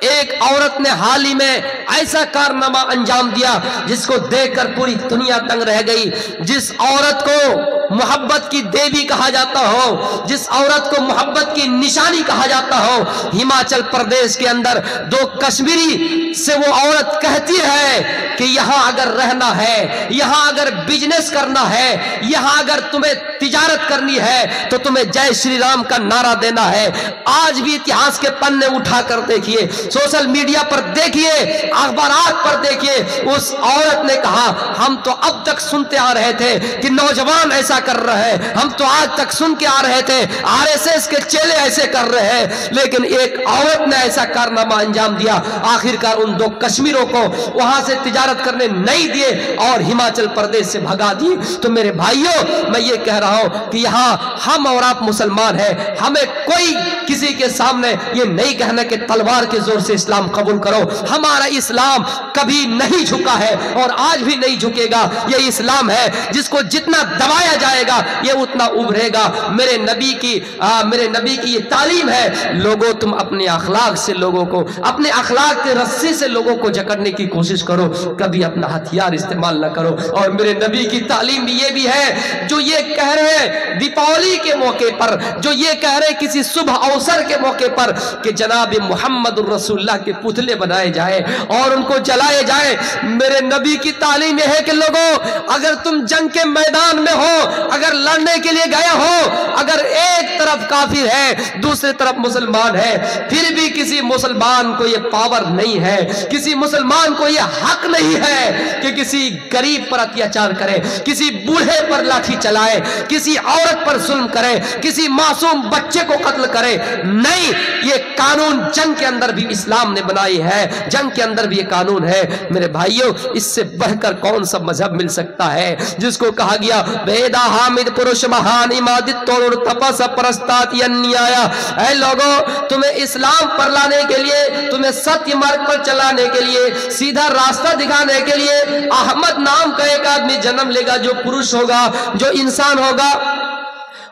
ایک عورت نے حال ہی میں ایسا کارنامہ انجام دیا جس کو دیکھ کر پوری دنیا تنگ رہ گئی۔ جس عورت کو محبت کی دیوی کہا جاتا ہو، جس عورت کو محبت کی نشانی کہا جاتا ہو، ہماچل پردیش کے اندر دو کشمیری سے وہ عورت کہتی ہے کہ یہاں اگر رہنا ہے، یہاں اگر بزنس کرنا ہے، یہاں اگر تمہیں تجارت کرنی ہے تو تمہیں جے شری رام کا نعرہ دینا ہے۔ آج بھی اتہاس کے پنے اٹھا کر دیکھیے، سوشل میڈیا پر دیکھیے، اخبارات پر دیکھیے، اس عورت نے کہا ہم تو اب تک سنتے آ رہے تھے کہ نوجوان ایسا کر رہے ہیں، ہم تو آج تک سن کے آ رہے تھے RSS کے چیلے ایسے کر رہے ہیں، لیکن ایک عورت نے ایسا کارنامہ انجام دیا۔ آخرکار ان دو کشمیروں کو وہاں سے تجارت کرنے نہیں دیے اور ہماچل پردیش سے بھگا دیے۔ تو میرے بھائیوں، میں یہ کہہ رہا ہوں کہ یہاں ہم اور آپ مسلمان ہیں، ہمیں کوئی کسی کے سامنے یہ نہیں کہنا کہ تلوار کے زور سے اسلام قبول کرو۔ ہمارا اسلام کبھی نہیں جھکا ہے اور آج بھی نہیں جھکے گا۔ یہ اسلام ہے جس کو جتنا دبایا جائے گا یہ اتنا ابھرے گا۔ میرے نبی کی یہ تعلیم ہے، لوگوں تم اپنے اخلاق سے لوگوں کو، اپنے اخلاق کے رسی سے لوگوں کو جکڑنے کی کوشش کرو، کبھی اپنا ہتھیار استعمال نہ کرو۔ اور میرے نبی کی تعلیم بھی یہ بھی ہے، جو یہ کہہ رہے ہیں دیپاولی کے موقع پر، جو یہ کہہ رہے ہیں کسی صبح اوسر کے موقع پر کہ جناب محمد الرسول اللہ کے پتلے بنائے جائے اور ان کو جلائے جائے، میرے نبی کی تعلیم یہ ہے کہ لوگوں اگر تم جنگ کے میدان میں ہو، اگر لڑنے کے لیے گئے ہو، اگر ایک طرف کافر ہے دوسری طرف مسلمان ہے، پھر بھی کسی مسلمان کو یہ پاور نہیں ہے، کسی مسلمان کو یہ حق نہیں ہے کہ کسی غریب پر اتیاچار کرے، کسی بوڑھے پر لاٹھی چلائے، کسی عورت پر ظلم کرے، کسی معصوم بچے کو قتل کرے۔ نہیں، یہ قانون جنگ کے اندر بھی اسلام نے بنائی ہے، جنگ کے اندر بھی یہ قانون ہے۔ میرے بھائیوں، اس سے بڑھ کر کون سا مذہب مل سکتا ہے جس کو کہا گیا ویدا حامد پروش مہان امادت توڑ تپس پرستات ینیایا۔ اے لوگوں، تمہیں اسلام پر لانے کے لیے، تمہیں ستیہ مارگ پر چلانے کے لیے، سیدھا راستہ دکھانے کے لیے احمد نام کا ایک آدمی جنم لے گا جو پروش ہوگا، جو انسان ہوگا،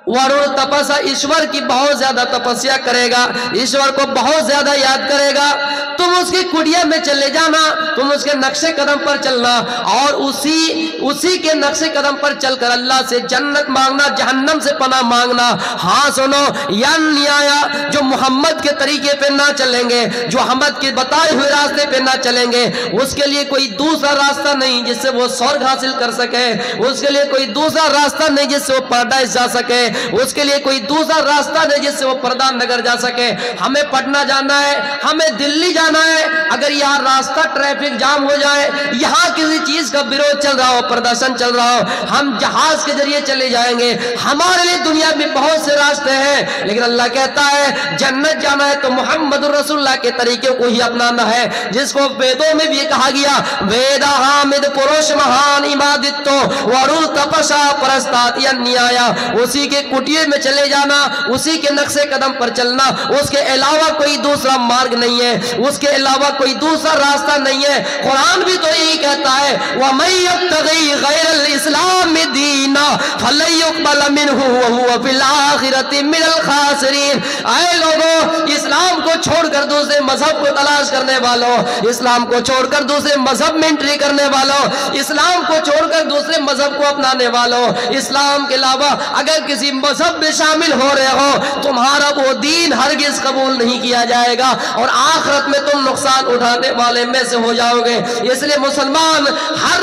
ورور تپسا، ایشور کی بہت زیادہ تپسیا کرے گا، ایشور کو بہت زیادہ یاد کرے گا۔ تم اس کی کڑیا میں چلے جانا، تم اس کے نقش قدم پر چلنا اور اسی کے نقش قدم پر چل کر اللہ سے جنت مانگنا، جہنم سے پناہ مانگنا۔ ہاں سنو، یان نیایا، جو محمد کے طریقے پہ نہ چلیں گے، جو محمد کے بتائے ہوئے راستے پہ نہ چلیں گے، اس کے لیے کوئی دوسرا راستہ نہیں جس سے وہ سورگ حاصل کر سکے، اس کے لیے کوئی دوسرا راستہ نہیں جس سے وہ پیراڈائز جا سکے، اس کے لیے کوئی دوسرا راستہ نہیں جس سے وہ پردان نگر جا سکے۔ ہمیں پٹنہ جانا ہے، ہمیں دلی جانا ہے، اگر یہاں راستہ ٹریفک جام ہو جائے، یہاں کسی چیز کا विरोध چل رہا ہو، پردرشن چل رہا ہو، ہم جہاز کے ذریعے چلے جائیں گے۔ ہمارے لیے دنیا میں بہت سے راستے ہیں، لیکن اللہ کہتا ہے جنت جانا ہے تو محمد رسول اللہ کے طریقے کو ہی اپنانا ہے، جس کو ویدوں میں بھی کہا گیا ویدا حامد پروش مہان امادتو ورو تپسا پرستات ینیایا۔ اسی کے کٹیے میں چلے جانا، اسی کے نقش قدم پر چلنا، اس کے علاوہ کوئی دوسرا مارگ نہیں ہے، اس کے علاوہ کوئی دوسرا راستہ نہیں ہے۔ قرآن بھی تو یہی کہتا ہے وَمَن يَبْتَغِي غَيْرَ الْإِسْلَامِ دِينًا فَلَن يُقْبَلَ مِنْهُ وَهُوَ فِي الْآخِرَةِ مِنَ الْخَاسِرِينَ۔ اے لوگوں، اسلام کو چھوڑ کر دوسرے مذہب کو تلاش کرنے والوں، اسلام کو چھوڑ کر دوسرے مذہب میں انٹری کرنے والوں، اسلام کو چھوڑ کر دوسرے مذہب کو اپنانے والوں، اسلام کے علاوہ اگر کسی مذہب میں شامل ہو رہے ہو، تمہارا وہ دین ہرگز قبول نہیں کیا جائے گا اور آخرت میں تم نقصان اٹھانے والے میں سے ہو جاؤ گے۔ اس لیے مسلمان ہر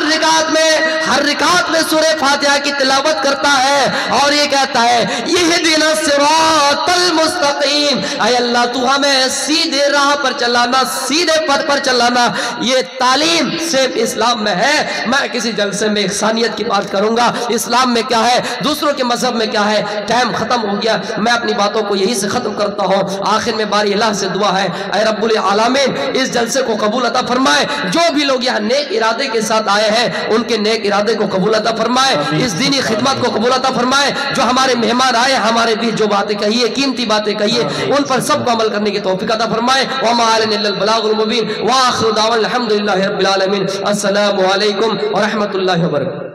رکعت میں سورہ فاتحہ کی تلاوت کرتا ہے اور یہ کہتا ہے اہدنا الصراط المستقیم، اے اللہ تو ہمیں سیدھے راہ پر چلانا، سیدھے پتھ پر چلانا۔ یہ تعلیم صرف اسلام میں ہے۔ میں کسی جلسے میں انسانیت کی بات کروں گا، اسلام میں کیا ہے، دوسروں کے مذہب میں کیا ہے، है, टाइम खत्म हो गया। मैं अपनी बातों को यही से खत्म करता हूँ। आखिर में बारी अल्लाह से दुआ है, ऐ रब्बुल आलमीन इस जलसे को कबूल अता फरमाए। जो भी लोग यहाँ नेक इरादे के साथ आए हैं उनके नेक इरादे को कबूल अता फरमाए, इस दीनी खिदमत को कबूल अता फरमाए। जो हमारे मेहमान आए हमारे बीच जो बातें कही है, कीमती बातें कही है, उन पर सबको अमल करने की तौफीक अता फरमाए। व मा अलैना इल्लल बलागुल मुबीन व आखिरु दावाना अल्हम्दुलिल्लाहि रब्बिल आलमीन। अस्सलामु अलैकुम व रहमतुल्लाहि व बरकातहू।